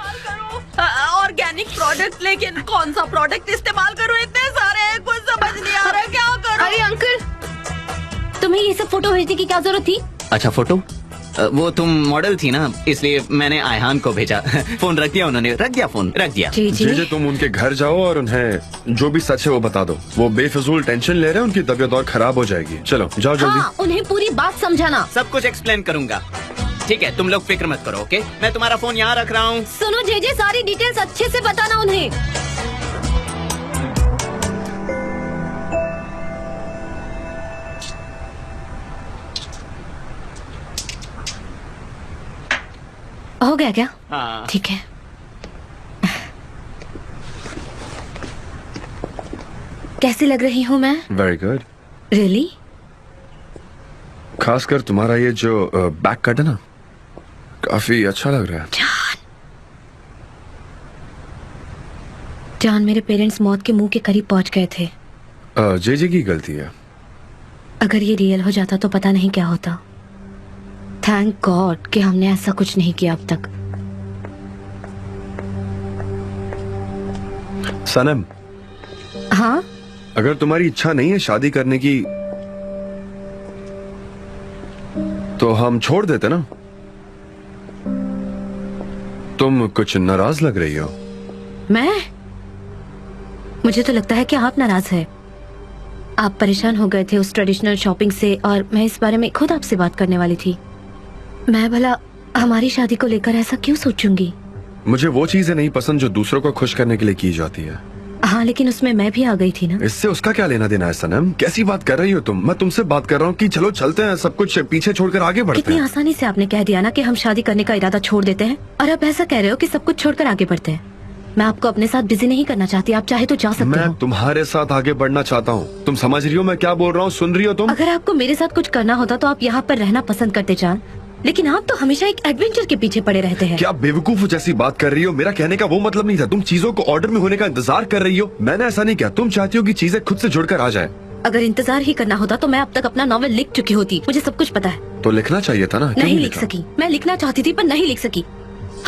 ऑर्गेनिक प्रोडक्ट, लेकिन कौन सा प्रोडक्ट इस्तेमाल करूँ? इतने सारे हैं, कुछ समझ नहीं आ रहा, क्या करूँ? अरे अंकल, तुम्हें ये सब फोटो भेजने की क्या जरूरत थी? अच्छा फोटो? वो तुम मॉडल थी ना, इसलिए मैंने आयहान को भेजा। फोन रख दिया उन्होंने। रख दिया। जी, तुम उनके घर जाओ और उन्हें जो भी सच है वो बता दो। वो बेफिजूल टेंशन ले रहे हैं, उनकी तबीयत और खराब हो जाएगी। चलो जाओ जल्दी। हाँ, उन्हें पूरी बात समझाना। सब कुछ एक्सप्लेन करूंगा। ठीक है, तुम लोग फिक्र मत करो। ओके, मैं तुम्हारा फोन यहाँ रख रहा हूँ। सुनो जेजे, सारी डिटेल्स अच्छे से बताना उन्हें। हो गया क्या? हाँ। ठीक है। कैसी लग रही हूँ मैं? Very good. रियली? खासकर तुम्हारा ये जो बैक कट है ना, काफी अच्छा लग रहा है। जॉन, मेरे पेरेंट्स मौत के मुंह के करीब पहुंच गए थे। जेजे की गलती है। अगर ये रियल हो जाता तो पता नहीं क्या होता। थैंक गॉड कि हमने ऐसा कुछ नहीं किया अब तक। सनम, हाँ? अगर तुम्हारी इच्छा नहीं है शादी करने की तो हम छोड़ देते ना। तुम कुछ नाराज लग रही हो। मैं? मुझे तो लगता है कि आप नाराज है। आप परेशान हो गए थे उस ट्रेडिशनल शॉपिंग से, और मैं इस बारे में खुद आपसे बात करने वाली थी। मैं भला हमारी शादी को लेकर ऐसा क्यों सोचूंगी? मुझे वो चीजें नहीं पसंद जो दूसरों को खुश करने के लिए की जाती है। हाँ, लेकिन उसमें मैं भी आ गई थी ना। इससे उसका क्या लेना देना है सनम? कैसी बात कर रही हो तुम? मैं तुमसे बात कर रहा हूँ कि चलो चलते हैं, सब कुछ पीछे छोड़कर आगे बढ़ते कितनी हैं। आसानी से आपने कह दिया ना कि हम शादी करने का इरादा छोड़ देते हैं, और अब ऐसा कह रहे हो कि सब कुछ छोड़कर आगे बढ़ते हैं। मैं आपको अपने साथ बिजी नहीं करना चाहती। आप चाहे तो जा सकते मैं हो। तुम्हारे साथ आगे बढ़ना चाहता हूँ। तुम समझ रही हो मैं क्या बोल रहा हूँ? सुन रही हो तुम? अगर आपको मेरे साथ कुछ करना होता तो आप यहाँ पर रहना पसंद करते जान, लेकिन आप तो हमेशा एक एडवेंचर के पीछे पड़े रहते हैं। क्या बेवकूफ जैसी बात कर रही हो? मेरा कहने का वो मतलब नहीं था। तुम चीजों को ऑर्डर में होने का इंतजार कर रही हो। मैंने ऐसा नहीं किया। तुम चाहती हो कि चीजें खुद से जुड़कर आ जाए। अगर इंतजार ही करना होता तो मैं अब तक अपना नॉवेल लिख चुकी होती। मुझे सब कुछ पता है। तो लिखना चाहिए था ना। क्यों नहीं लिख लिखा? सकी। मैं लिखना चाहती थी पर नहीं लिख सकी।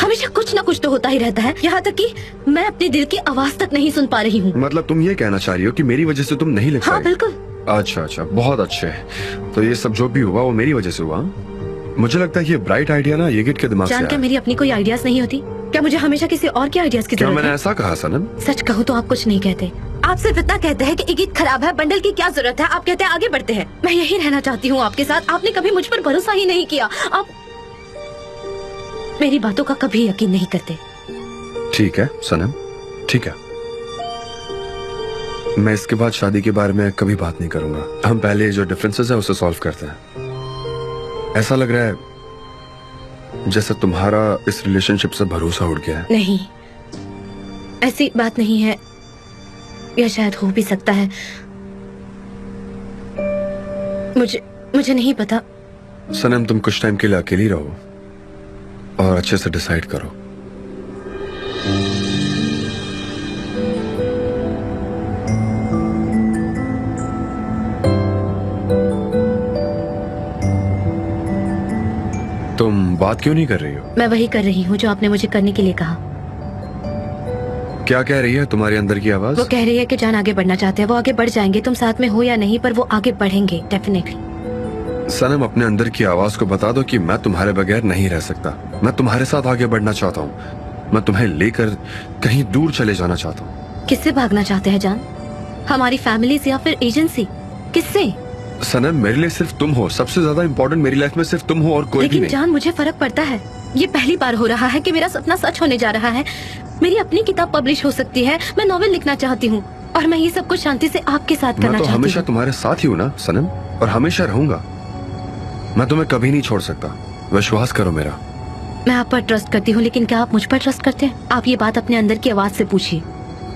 हमेशा कुछ न कुछ तो होता ही रहता है, यहाँ तक कि मैं अपने दिल की आवाज तक नहीं सुन पा रही हूँ। मतलब तुम ये कहना चाह रही हो कि मेरी वजह से तुम नहीं लिख हाँ पाई? बिल्कुल। अच्छा, बहुत अच्छे। तो ये सब जो भी हुआ वो मेरी वजह से हुआ। मुझे लगता है ये ब्राइट आइडिया ना येगिट के दिमाग से जान के आया। मेरी अपनी कोई आइडियाज नहीं होती क्या? मुझे हमेशा किसी और के आइडियाज की क्या जरूरत मैंने है? ऐसा कहा सनम? सच कहूँ तो आप कुछ नहीं कहते। आप सिर्फ इतना कहते हैं कि इगित खराब है, बंडल की क्या जरूरत है। आप कहते हैं आगे बढ़ते हैं। मैं यही रहना चाहती हूँ आपके साथ। आपने कभी मुझ पर भरोसा ही नहीं किया। आप मेरी बातों का कभी यकीन नहीं करते। ठीक है सनम, ठीक है। मैं इसके बाद शादी के बारे में कभी बात नहीं करूंगा। हम पहले जो डिफरेंसेस है उसे सॉल्व करते हैं। ऐसा लग रहा है जैसे तुम्हारा इस रिलेशनशिप से भरोसा उड़ गया है। नहीं, ऐसी बात नहीं है, या शायद हो भी सकता है। मुझे नहीं पता। सनम, तुम कुछ टाइम के लिए अकेली रहो और अच्छे से डिसाइड करो। तुम बात क्यों नहीं कर रही हो? मैं वही कर रही हूँ जो आपने मुझे करने के लिए कहा। क्या कह रही है तुम्हारी अंदर की आवाज? वो कह रही है कि जान आगे बढ़ना चाहते हैं। वो आगे बढ़ जाएंगे, तुम साथ में हो या नहीं, पर वो आगे बढ़ेंगे डेफिनेटली। सनम, अपने अंदर की आवाज को बता दो कि मैं तुम्हारे बगैर नहीं रह सकता। मैं तुम्हारे साथ आगे बढ़ना चाहता हूँ। मैं तुम्हें लेकर कहीं दूर चले जाना चाहता हूँ। किससे भागना चाहते हैं जान? हमारी फैमिली से या फिर एजेंसी? किससे? सनम, मेरे लिए सिर्फ तुम हो। सबसे ज्यादा इम्पोर्टेंट मेरी लाइफ में सिर्फ तुम हो और कोई भी लेकिन नहीं। जान, मुझे फर्क पड़ता है। ये पहली बार हो रहा है कि मेरा सपना सच होने जा रहा है। मेरी अपनी किताब पब्लिश हो सकती है। मैं नॉवेल लिखना चाहती हूँ और मैं ये सब कुछ शांति से आपके साथ करना मैं तो चाहती हमेशा हूँ। तुम्हारे साथ ही हूँ ना सनम, और हमेशा रहूंगा। मैं तुम्हें कभी नहीं छोड़ सकता, विश्वास करो मेरा। मैं आप पर ट्रस्ट करती हूँ, लेकिन क्या आप मुझ पर ट्रस्ट करते हैं? आप ये बात अपने अंदर की आवाज से पूछिए।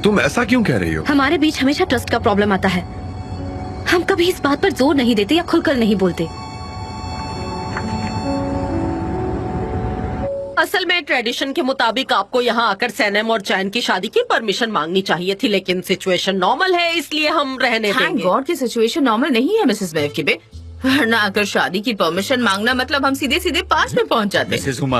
तुम ऐसा क्यों कह रही हो? हमारे बीच हमेशा ट्रस्ट का प्रॉब्लम आता है। हम कभी इस बात पर जोर नहीं देते या खुलकर नहीं बोलते। असल में ट्रेडिशन के मुताबिक आपको यहाँ आकर सैनम और चैन की शादी की परमिशन मांगनी चाहिए थी, लेकिन सिचुएशन नॉर्मल है, इसलिए हम रहने थैंक देंगे। गॉड की सिचुएशन नॉर्मल नहीं है मिसेस बेवकीबे, वरना अगर शादी की परमिशन मांगना मतलब हम सीधे सीधे पास में पहुंच जाते। मिसेस हुमा,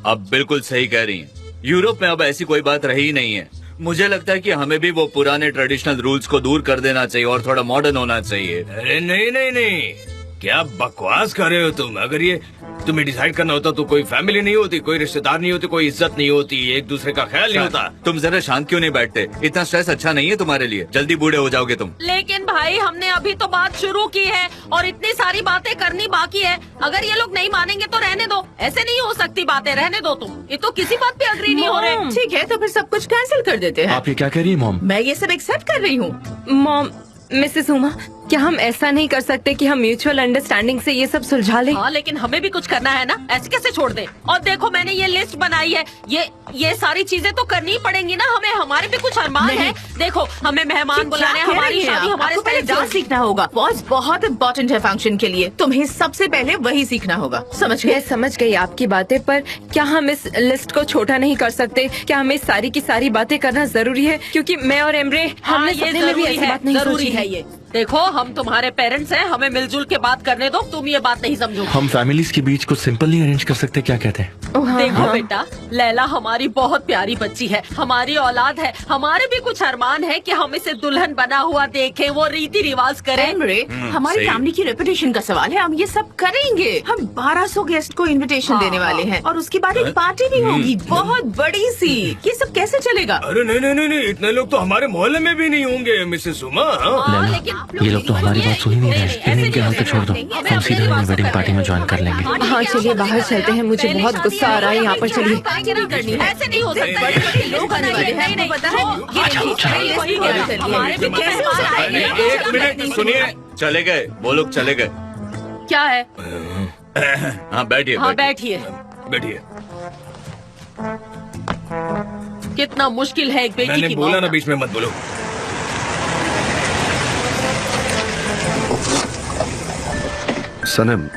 आप बिल्कुल सही कह रही हैं। यूरोप में अब ऐसी कोई बात रही नहीं है। मुझे लगता है कि हमें भी वो पुराने ट्रेडिशनल रूल्स को दूर कर देना चाहिए और थोड़ा मॉडर्न होना चाहिए। अरे नहीं नहीं नहीं, क्या बकवास कर रहे हो तुम? अगर ये तुम्हें डिसाइड करना होता तो कोई फैमिली नहीं होती, कोई रिश्तेदार नहीं होती, कोई इज्जत नहीं होती, एक दूसरे का ख्याल नहीं होता। तुम जरा शांत क्यों नहीं बैठते? इतना स्ट्रेस अच्छा नहीं है तुम्हारे लिए, जल्दी बूढ़े हो जाओगे तुम। लेकिन भाई, हमने अभी तो बात शुरू की है और इतनी सारी बातें करनी बाकी है। अगर ये लोग नहीं मानेंगे तो रहने दो। ऐसे नहीं हो सकती बातें, रहने दो तुम। ये तो किसी बात पे अग्री नहीं हो रहे। ठीक है, तो फिर सब कुछ कैंसिल कर देते हैं। आप ये क्या कह रही है मॉम? मैं ये सब एक्सेप्ट कर रही हूँ। मॉम, मिसेस उमा, क्या हम ऐसा नहीं कर सकते कि हम म्यूचुअल अंडरस्टैंडिंग से ये सब सुलझा लें? हाँ, लेकिन हमें भी कुछ करना है ना, ऐसे कैसे छोड़ दें? और देखो, मैंने ये लिस्ट बनाई है, ये सारी चीजें तो करनी ही पड़ेंगी ना हमें। हमारे भी कुछ अरमान है। देखो, हमें मेहमान बुलाने, हमारी शादी, हमारे पहले डांस सीखना होगा। वॉइस बहुत इम्पोर्टेंट है फंक्शन के लिए। तुम्हें सबसे पहले वही सीखना होगा, समझ गए? मैं समझ गई आपकी बातें, पर क्या हम इस लिस्ट को छोटा नहीं कर सकते? क्या हमें सारी की सारी बातें करना जरूरी है? क्योंकि मैं और एमरे, हमने ये सपने में भी ऐसी बात नहीं जरूरी सोची है। ये देखो, हम तुम्हारे पेरेंट्स हैं, हमें मिलजुल के बात करने दो। तुम ये बात नहीं समझो। हम फैमिलीज के बीच कुछ सिंपल नहीं अरेंज कर सकते? क्या कहते हैं? देखो बेटा, लैला हमारी बहुत प्यारी बच्ची है, हमारी औलाद है। हमारे भी कुछ अरमान है कि हम इसे दुल्हन बना हुआ देखें, वो रीति रिवाज करें। हमारी सही। फैमिली की रेपुटेशन का सवाल है, हम ये सब करेंगे। हम 1200 गेस्ट को इनविटेशन देने वाले हैं और उसके बाद एक पार्टी भी होगी, बहुत बड़ी सी। ये सब कैसे चलेगा? अरे नहीं नहीं नहीं नहीं, इतने लोग तो हमारे मोहल्ले में भी नहीं होंगे मिसेस उमा। हाँ, लैला, लेकिन ये लोग तो हमारी बात सुन ही नहीं रहे। इन्हें इनके हाल पे छोड़ दो, हम सीधे इन्हें वेडिंग पार्टी में ज्वाइन कर लेंगे। हाँ, चलिए बाहर चलते हैं। मुझे बहुत गुस्सा आ रहा है यहाँ पर। चलिए। ऐसे नहीं हो सकता। बड़े लोग आने वाले हैं, आपको पता है? हमारे भी कैसे हो सकता है? एक मिनट सुनिए, चले गए वो लोग, चले गए। क्या है? हाँ बैठिए। हाँ, बैठिए। बैठिए। कितना मुश्किल है एक बेटी मैंने की बोला मौत। ना, बीच में मत बोलो। सनम,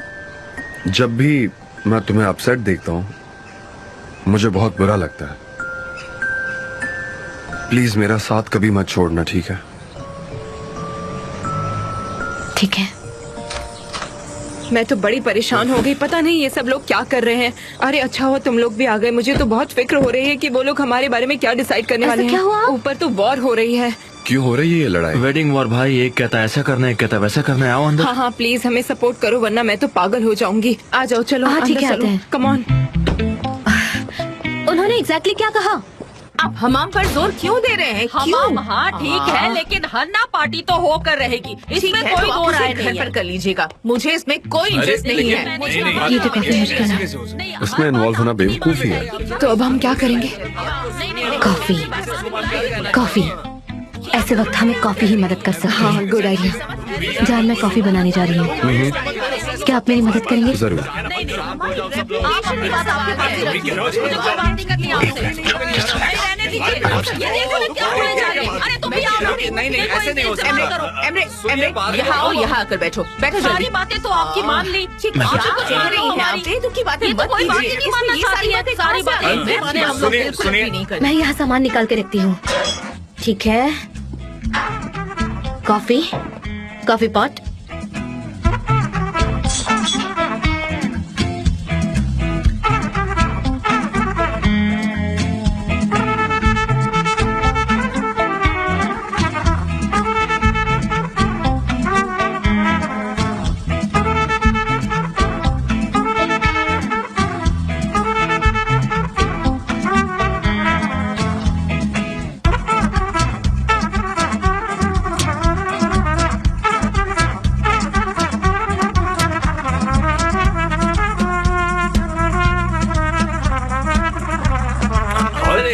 जब भी मैं तुम्हें अपसेट देखता हूँ मुझे बहुत बुरा लगता है। प्लीज मेरा साथ कभी मत छोड़ना, ठीक है? ठीक है। मैं तो बड़ी परेशान हो गई, पता नहीं ये सब लोग क्या कर रहे हैं। अरे अच्छा हुआ तुम लोग भी आ गए। मुझे तो बहुत फिक्र हो रही है कि वो लोग हमारे बारे में क्या डिसाइड करने ऐसा वाले हैं। क्या हुआ? ऊपर तो वॉर हो रही है। क्यों हो रही है ये लड़ाई? वेडिंग वॉर भाई। एक कहता है ऐसा करना है, एक कहता है वैसा करना है। आओ अंदर। हाँ हाँ, प्लीज हमें सपोर्ट करो, वरना मैं तो पागल हो जाऊंगी। आ जाओ, चलो हाँ, ठीक अंदर है, चलो। आते हैं। Come on. उन्होंने एग्जैक्टली क्या कहा? आप हमाम पर जोर क्यों दे रहे हैं? हमाम हाँ ठीक है, लेकिन हन्ना पार्टी तो होकर रहेगी, इसमें कोई दो राय घर नहीं पर है। कर लीजिएगा, मुझे इसमें कोई इंटरेस्ट नहीं है। ये तो काफी मुश्किल है। इसमें इन्वॉल्व होना बेवकूफी है। तो अब हम क्या करेंगे? कॉफी कॉफी ऐसे वक्त हमें कॉफी ही मदद कर सकती है। हाँ, गुड आइडिया। जान, मैं कॉफी बनाने जा रही हूँ। क्या आप मेरी मदद करेंगे? जरूर। आप अपनी बात आपके पास ही रखिए, मुझे कोई बात नहीं करनी आपसे। रहने दीजिए, ये देखो ये क्या होने जा रहे हैं। अरे तुम भी आओ ना। नहीं, ऐसे नहीं हो सकता। एमरे, यहाँ आओ, यहाँ आकर बैठो, बैठो सारी जल्दी। बातें तो आपकी मान ली, क्या कह रही हैं आप? बेतुकी की बातें ये तो मत कोई बात ही कीजिए। नहीं मानना इसमें ये चाहती है, सारी बातें कहाँ से एक माने हम लोग सुनिए, बिल्कुल सुनिए। भी नहीं करते। मैं यहाँ सामान निकाल के रखती हूँ। ठीक है। Coffee, coffee pot.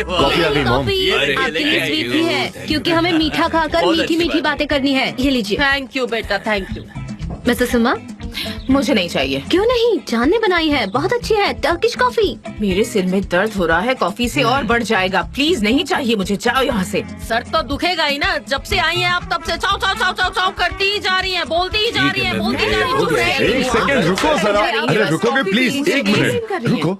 कॉफी आ गई मॉम। कॉफी अरे, आपके लिए thank स्वीट you, भी है, thank you। क्योंकि हमें मीठा खाकर बहुत मीठी अच्छी मीठी बात बातें करनी है। ये लीजिए। थैंक यू बेटा, थैंक यू। मिसेस सुमा, मुझे नहीं चाहिए। क्यों नहीं? जान ने बनाई है, बहुत अच्छी है, टर्किश कॉफी। मेरे सिर में दर्द हो रहा है, कॉफी से और बढ़ जाएगा। प्लीज नहीं चाहिए मुझे, जाओ यहाँ से। सर तो दुखेगा ही ना, जब से आई हैं आप तब से चाव चाव चाव चाव चाव करती ही जा रही हैं, बोलती ही जा रही हैं, बोलती जा रही हैं, चुप रहे। एक सेकंड रुको जरा। अरे रुकोगे प्लीज, एक मिनट रुको।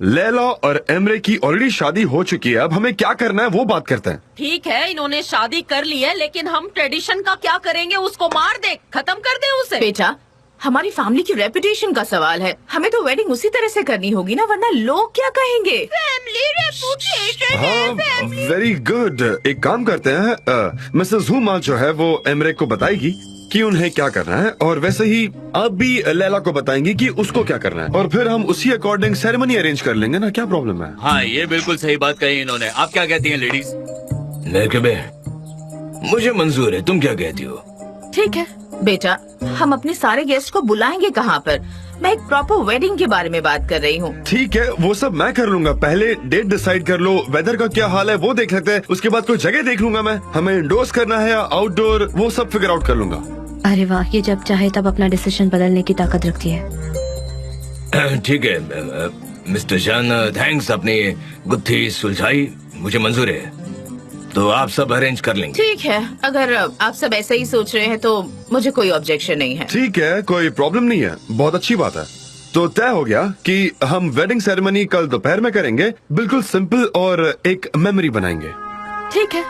लैला और एमरे की ऑलरेडी शादी हो चुकी है, अब हमें क्या करना है वो बात करते हैं। ठीक है, इन्होंने शादी कर ली है, लेकिन हम ट्रेडिशन का क्या करेंगे? उसको मार दे, खत्म कर दे उसे। बेटा, हमारी फैमिली की रेपुटेशन का सवाल है। हमें तो वेडिंग उसी तरह से करनी होगी ना, वरना लोग क्या कहेंगे? फैमिली रेपुटेशन हाँ, वेरी गुड। एक काम करते हैं, मिसेस हुमा जो है वो एमरे को बताएगी कि उन्हें क्या करना है, और वैसे ही आप भी लैला को बताएंगी कि उसको क्या करना है, और फिर हम उसी अकॉर्डिंग सेरेमनी अरेंज कर लेंगे ना। क्या प्रॉब्लम है? हाँ, ये बिल्कुल सही बात कही इन्होंने। आप क्या कहती हैं लेडीज? लेकिन मुझे मंजूर है, तुम क्या कहती हो? ठीक है बेटा, हम अपने सारे गेस्ट को बुलाएंगे कहाँ पर? मैं एक प्रॉपर वेडिंग के बारे में बात कर रही हूँ। ठीक है, वो सब मैं कर लूंगा। पहले डेट डिसाइड कर लो, वेदर का क्या हाल है वो देख लेते हैं, उसके बाद कोई जगह देख लूंगा मैं। हमें इंडोर्स करना है या आउटडोर, वो सब फिगर आउट कर लूंगा। अरे वाह, ये जब चाहे तब अपना डिसीजन बदलने की ताकत रखती है। ठीक है मिस्टर जान, थैंक्स, अपनी गुत्थी सुलझाई, मुझे मंजूर है। तो आप सब अरेंज कर लेंगे? ठीक है, अगर आप सब ऐसा ही सोच रहे हैं तो मुझे कोई ऑब्जेक्शन नहीं है। ठीक है, कोई प्रॉब्लम नहीं है, बहुत अच्छी बात है। तो तय हो गया कि हम वेडिंग सेरेमनी कल दोपहर में करेंगे, बिल्कुल सिंपल, और एक मेमोरी बनाएंगे। ठीक है।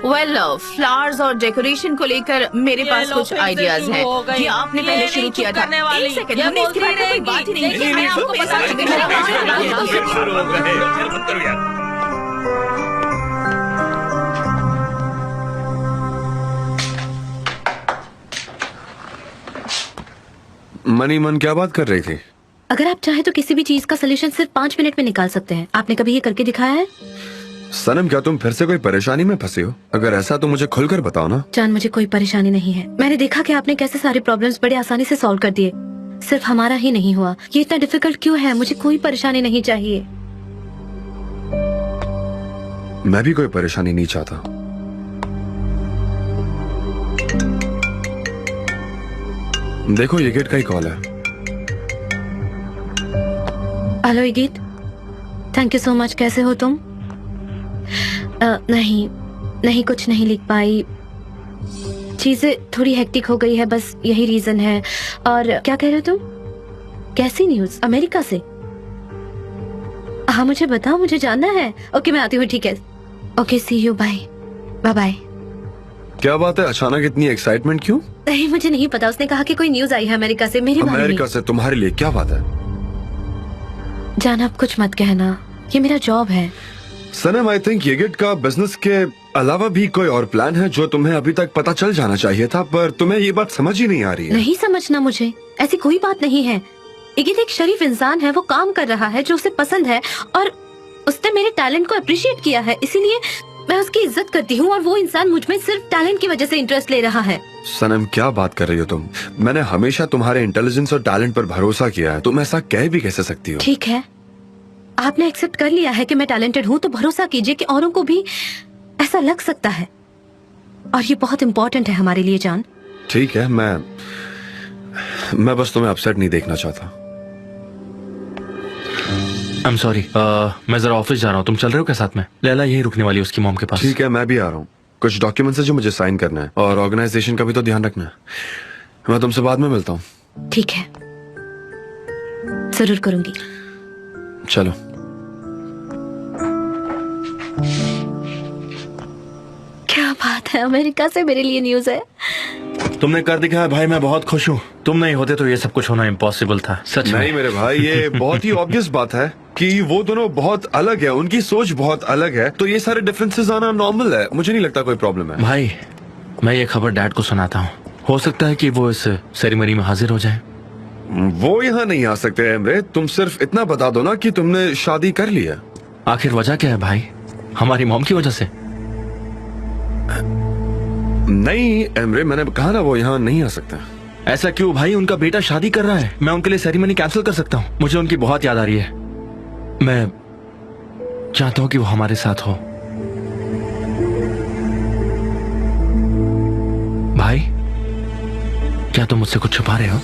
वेल, फ्लावर्स और डेकोरेशन को लेकर मेरे ये पास लो, कुछ फिर से आइडियाज शुरू हैं। हो गई। ये आपने ये पहले नहीं शुरू किया चुप था। करने वाली। एक सेकंड, ये हमने इसके बारे में कोई बोलती बात ही नहीं रहेगी। की। मैं आपको बता दूंगी, मेरा शुरू हो गए, यार, मत करो यार। मनी मन क्या बात कर रही थी? अगर आप चाहे तो किसी भी चीज का सोल्यूशन सिर्फ 5 मिनट में निकाल सकते हैं। आपने कभी ये करके दिखाया है? सनम, क्या तुम फिर से कोई परेशानी में फंसे हो? अगर ऐसा तो मुझे खुलकर बताओ ना। जान, मुझे कोई परेशानी नहीं है। मैंने देखा कि आपने कैसे सारे प्रॉब्लम्स बड़े आसानी से सॉल्व कर दिए। सिर्फ हमारा ही नहीं हुआ, ये इतना डिफिकल्ट क्यों है? मुझे कोई परेशानी नहीं चाहिए। मैं भी कोई परेशानी नहीं चाहता। देखो, ये गेट का ही कॉल है। हेलो इगित, थैंक यू सो मच। कैसे हो तुम? नहीं कुछ नहीं लिख पाई, चीजें थोड़ी हेक्टिक हो गई है, बस यही रीजन है। और क्या कह रहे हो तुम? कैसी न्यूज? अमेरिका से? हाँ मुझे बताओ, मुझे जानना है। ओके मैं आती हूँ। ठीक है, okay, see you, bye bye bye. क्या बात है, अचानक इतनी एक्साइटमेंट क्यों? नहीं मुझे नहीं पता, उसने कहा कि कोई न्यूज आई है अमेरिका से मेरे बारे में। अमेरिका से तुम्हारे लिए क्या बात है? जान आप कुछ मत कहना, ये मेरा जॉब है। सनम, आई थिंक येगेट का बिजनेस के अलावा भी कोई और प्लान है जो तुम्हें अभी तक पता चल जाना चाहिए था, पर तुम्हें ये बात समझ ही नहीं आ रही है। नहीं समझना मुझे, ऐसी कोई बात नहीं है। इगित एक शरीफ इंसान है, वो काम कर रहा है जो उसे पसंद है, और उसने मेरे टैलेंट को अप्रिशिएट किया है, इसीलिए मैं उसकी इज्जत करती हूँ और वो इंसान मुझ में सिर्फ टैलेंट की वजह से इंटरेस्ट ले रहा है। सनम क्या बात कर रही हो तुम? मैंने हमेशा तुम्हारे इंटेलिजेंस और टैलेंट पर भरोसा किया है, तुम ऐसा कह भी कैसे सकती हो? ठीक है, आपने एक्सेप्ट कर लिया है कि मैं टैलेंटेड हूँ, तो भरोसा कीजिए कि औरों को भी ऐसा लग सकता है, और ये बहुत इम्पोर्टेंट है हमारे लिए जान। ठीक है, मैं बस तुम्हें अपसेट नहीं देखना चाहता। I'm sorry, मैं जरा ऑफिस जा रहा हूँ, तुम चल रहे हो क्या साथ में? लैला यही रुकने वाली है उसकी मॉम के पास। ठीक है, मैं भी आ रहा हूँ। कुछ डॉक्यूमेंट्स है जो मुझे साइन करना है, और ऑर्गेनाइजेशन का भी तो ध्यान रखना है। मैं तुमसे बाद में मिलता हूँ। ठीक है, जरूर करूंगी। चलो। क्या बात है, अमेरिका से मेरे लिए न्यूज है। तुमने कर दिखाया भाई, मैं बहुत खुश हूँ। तुम नहीं होते तो ये सब कुछ होना इम्पॉसिबल था, सच में। नहीं मेरे भाई, ये बहुत ही ऑब्वियस बात है कि वो दोनों बहुत अलग है, उनकी सोच बहुत अलग है, तो ये सारे डिफरेंसेस आना नॉर्मल है। मुझे नहीं लगता कोई प्रॉब्लम है। भाई मैं ये खबर डैड को सुनाता हूँ, हो सकता है कि वो इस सेरेमनी में हाजिर हो जाए। वो यहाँ नहीं आ सकते एमरे, तुम सिर्फ इतना बता दो ना कि तुमने शादी कर ली है। आखिर वजह क्या है भाई? हमारी मॉम की वजह से? नहीं एमरे, मैंने कहा ना वो यहाँ नहीं आ सकता। ऐसा क्यों भाई? उनका बेटा शादी कर रहा है, मैं उनके लिए सेरेमनी कैंसिल कर सकता हूँ। मुझे उनकी बहुत याद आ रही है, मैं चाहता हूँ कि वो हमारे साथ हो। भाई क्या तुम मुझसे कुछ छुपा रहे हो?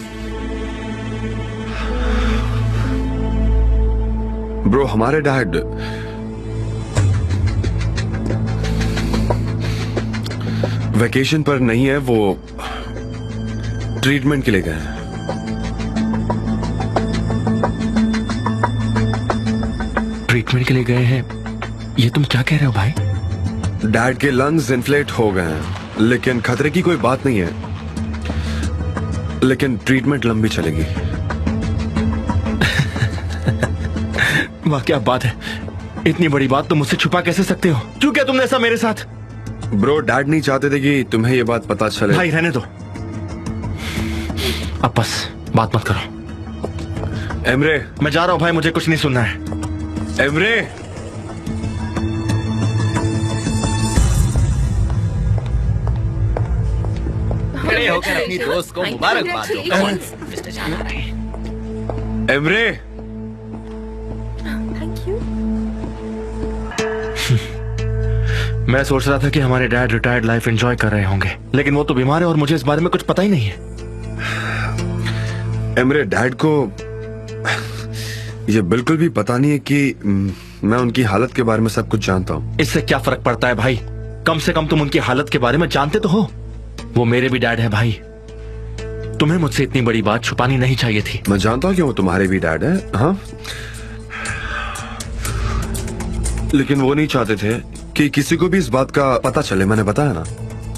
ब्रो, हमारे डैड वेकेशन पर नहीं है, वो ट्रीटमेंट के लिए गए हैं। ट्रीटमेंट के लिए गए हैं? ये तुम क्या कह रहे हो भाई? डैड के लंग्स इन्फ्लेट हो गए हैं, लेकिन खतरे की कोई बात नहीं है, लेकिन ट्रीटमेंट लंबी चलेगी। वाह क्या बात है, इतनी बड़ी बात तुम मुझसे छुपा कैसे सकते हो? क्यों किया तुमने ऐसा मेरे साथ? ब्रो, डैड नहीं चाहते थे कि तुम्हें ये बात पता चले। भाई रहने दो, अब बस बात मत करो। एमरे, मैं जा रहा हूँ भाई, मुझे कुछ नहीं सुनना है। एमरे, खड़े होकर अपनी दोस्त को मुबारकबाद दो। मिस्टर जान आ रहे हैं। एमरे, मैं सोच रहा था कि हमारे डैड रिटायर्ड लाइफ एंजॉय कर रहे होंगे, लेकिन वो तो बीमार है और मुझे इस बारे में कुछ पता ही नहीं है। एमरे, डैड को ये बिल्कुल भी पता नहीं है कि मैं उनकी हालत के बारे में सब कुछ जानता हूँ। इससे क्या फर्क पड़ता है भाई? कम से कम तुम उनकी हालत के बारे में जानते तो हो। वो मेरे भी डैड है भाई, तुम्हें मुझसे इतनी बड़ी बात छुपानी नहीं चाहिए थी। मैं जानता हूँ कि वो तुम्हारे भी डैड है, हाँ, लेकिन वो नहीं चाहते थे कि किसी को भी इस बात का पता चले। मैंने बताया ना,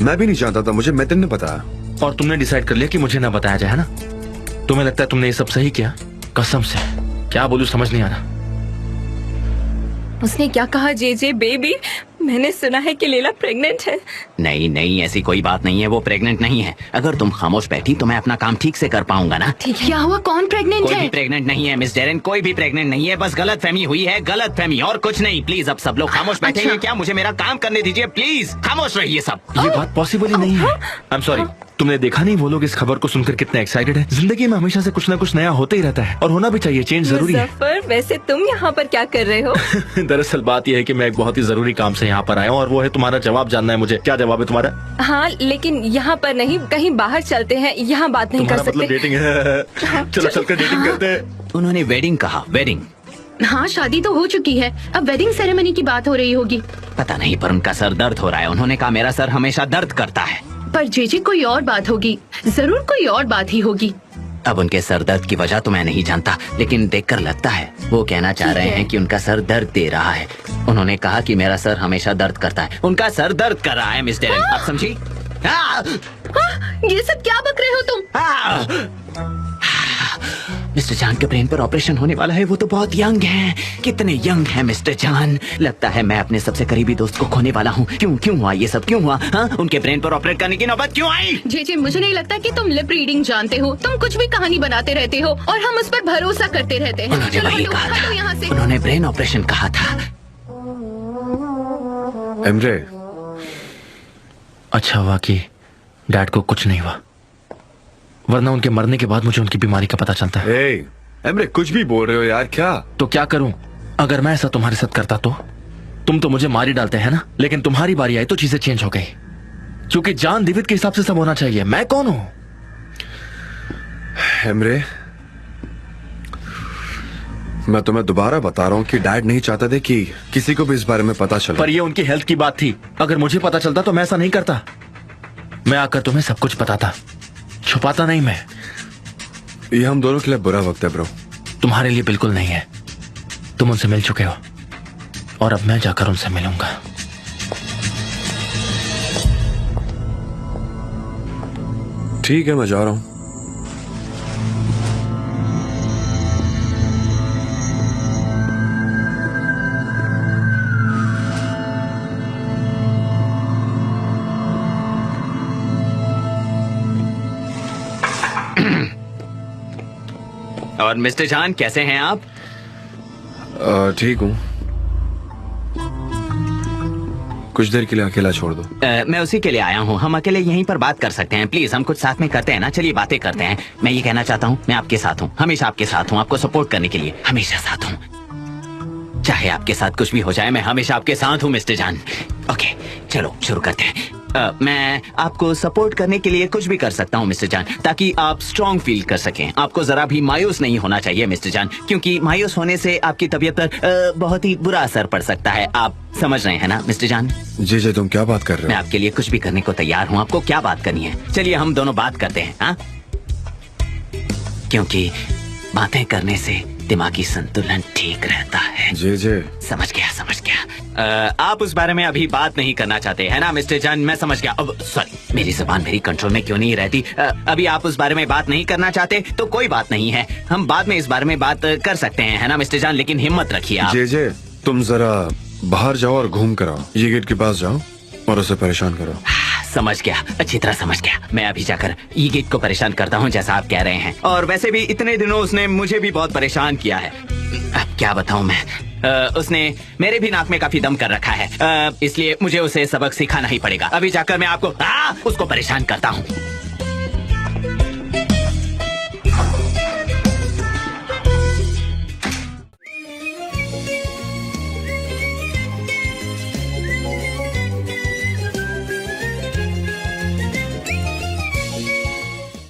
मैं भी नहीं चाहता था, मुझे मेतिन ने बताया। और तुमने डिसाइड कर लिया कि मुझे ना बताया जाए, है ना? तुम्हें लगता है तुमने ये सब सही किया? कसम से क्या बोलूं समझ नहीं आ रहा। उसने क्या कहा? जे बेबी, मैंने सुना है कि लैला प्रेग्नेंट है। नहीं नहीं, ऐसी कोई बात नहीं है, वो प्रेग्नेंट नहीं है। अगर तुम खामोश बैठी तो मैं अपना काम ठीक से कर पाऊंगा ना। ठीक है, क्या हुआ? कौन प्रेग्नेंट कोई है? भी प्रेग्नेंट नहीं है मिस डेरेन, कोई भी प्रेग्नेंट नहीं है, बस गलत फहमी हुई है, गलत फहमी और कुछ नहीं। प्लीज अब सब लोग खामोश बैठेंगे क्या? मुझे मेरा काम करने दीजिए प्लीज, खामोश रहिए सब। ये बात पॉसिबल ही नहीं है। आई एम सॉरी, तुमने देखा नहीं वो लोग इस खबर को सुनकर कितने एक्साइटेड हैं? जिंदगी में हमेशा से कुछ ना कुछ नया होते ही रहता है और होना भी चाहिए, चेंज जरूरी है। मुजफ्फर, वैसे तुम यहाँ पर क्या कर रहे हो? दरअसल बात यह है कि मैं एक बहुत ही जरूरी काम से यहाँ पर आया हूँ और वो है तुम्हारा जवाब जानना है मुझे। क्या जवाब है तुम्हारा? हाँ, लेकिन यहाँ पर नहीं, कहीं बाहर चलते हैं, यहाँ बात नहीं कर सकते। डेटिंग है? चलो चलकर डेटिंग करते हैं। उन्होंने वेडिंग कहा, वेडिंग। हाँ, शादी तो हो चुकी है, अब वेडिंग सेरेमनी की बात हो रही होगी। पता नहीं, पर उनका सर दर्द हो रहा है। उन्होंने कहा मेरा सर हमेशा दर्द करता है। पर जेजे कोई और बात होगी, जरूर कोई और बात ही होगी। अब उनके सर दर्द की वजह तो मैं नहीं जानता, लेकिन देखकर लगता है वो कहना चाह रहे हैं कि उनका सर दर्द दे रहा है। उन्होंने कहा कि मेरा सर हमेशा दर्द करता है, उनका सर दर्द कर रहा है मिस डेरेन, आप समझी? ये सब क्या बक रहे हो तुम? मिस्टर जान के ब्रेन पर ऑपरेशन होने वाला है। वो तो बहुत यंग हैं। कितने यंग हैं मिस्टर जान। लगता है मैं अपने सबसे करीबी दोस्त को खोने वाला हूँ। क्यों हुआ ये सब, क्यों हुआ? हाँ, उनके ब्रेन पर ऑपरेट करने की नौबत क्यों आई? जे मुझे नहीं लगता कि तुम लिप रीडिंग जानते हो। तुम कुछ भी कहानी बनाते रहते हो और हम उस पर भरोसा करते रहते हैं। उन्होंने वही कहा था। यहाँ से उन्होंने ब्रेन ऑपरेशन कहा था। एमरे, अच्छा हुआ कि डैड को कुछ नहीं हुआ, वरना उनके मरने के बाद मुझे उनकी बीमारी का पता चलता है। एमरे कुछ भी बोल रहे हो यार, क्या? तो क्या करूं? अगर मैं ऐसा तुम्हारे साथ करता तो तुम तो मुझे मार ही डालते हैं ना। लेकिन तुम्हारी बारी आई तो चीजें चेंज हो गई, क्योंकि जान दिवित के हिसाब से सब होना चाहिए। मैं कौन हूं? एमरे, मैं तुम्हें दोबारा बता रहा हूँ कि डैड नहीं चाहते थे कि किसी को भी इस बारे में पता चले। पर ये उनकी हेल्थ की बात थी। अगर मुझे पता चलता तो मैं ऐसा नहीं करता। मैं आकर तुम्हें सब कुछ बताता, छुपाता नहीं मैं। ये हम दोनों के लिए बुरा वक्त है ब्रो। तुम्हारे लिए बिल्कुल नहीं है। तुम उनसे मिल चुके हो और अब मैं जाकर उनसे मिलूंगा। ठीक है, मैं जा रहा हूँ। और मिस्टर जान कैसे हैं आप? ठीक हूँ। कुछ देर के लिए अकेला छोड़ दो। मैं उसी के लिए आया हूँ। हम अकेले यहीं पर बात कर सकते हैं। प्लीज, हम कुछ साथ में करते हैं ना। चलिए बातें करते हैं। मैं ये कहना चाहता हूँ, मैं आपके साथ हूँ, हमेशा आपके साथ हूँ, आपको सपोर्ट करने के लिए हमेशा साथ हूँ। चाहे आपके साथ कुछ भी हो जाए, मैं हमेशा आपके साथ हूँ मिस्टर जान। ओके, चलो शुरू करते हैं। मैं आपको सपोर्ट करने के लिए कुछ भी कर सकता हूँ मिस्टर जान, ताकि आप स्ट्रॉन्ग फील कर सकें। आपको जरा भी मायूस नहीं होना चाहिए मिस्टर जान, क्योंकि मायूस होने से आपकी तबीयत पर बहुत ही बुरा असर पड़ सकता है। आप समझ रहे हैं ना मिस्टर जान? जी, तुम क्या बात कर रहे हो? मैं आपके लिए कुछ भी करने को तैयार हूँ। आपको क्या बात करनी है? चलिए हम दोनों बात करते हैं। हाँ, क्योंकि बातें करने से दिमागी संतुलन ठीक रहता है। जी, समझ गया। आप उस बारे में अभी बात नहीं करना चाहते है ना मिस्टर जान? मैं समझ गया। अब सॉरी, मेरी जुबान मेरी कंट्रोल में क्यों नहीं रहती? अभी आप उस बारे में बात नहीं करना चाहते तो कोई बात नहीं है, हम बाद में इस बारे में बात कर सकते हैं, है ना मिस्टर जान? लेकिन हिम्मत रखिए आप। जी, तुम जरा बाहर जाओ और घूम कर आओ। ये गेट के पास जाओ और उसे परेशान करो। समझ गया, अच्छी तरह समझ गया। मैं अभी जाकर ई गेट को परेशान करता हूँ, जैसा आप कह रहे हैं। और वैसे भी इतने दिनों उसने मुझे भी बहुत परेशान किया है। अब क्या बताऊँ मैं, उसने मेरे भी नाक में काफी दम कर रखा है। इसलिए मुझे उसे सबक सिखाना ही पड़ेगा। अभी जाकर मैं आपको उसको परेशान करता हूँ।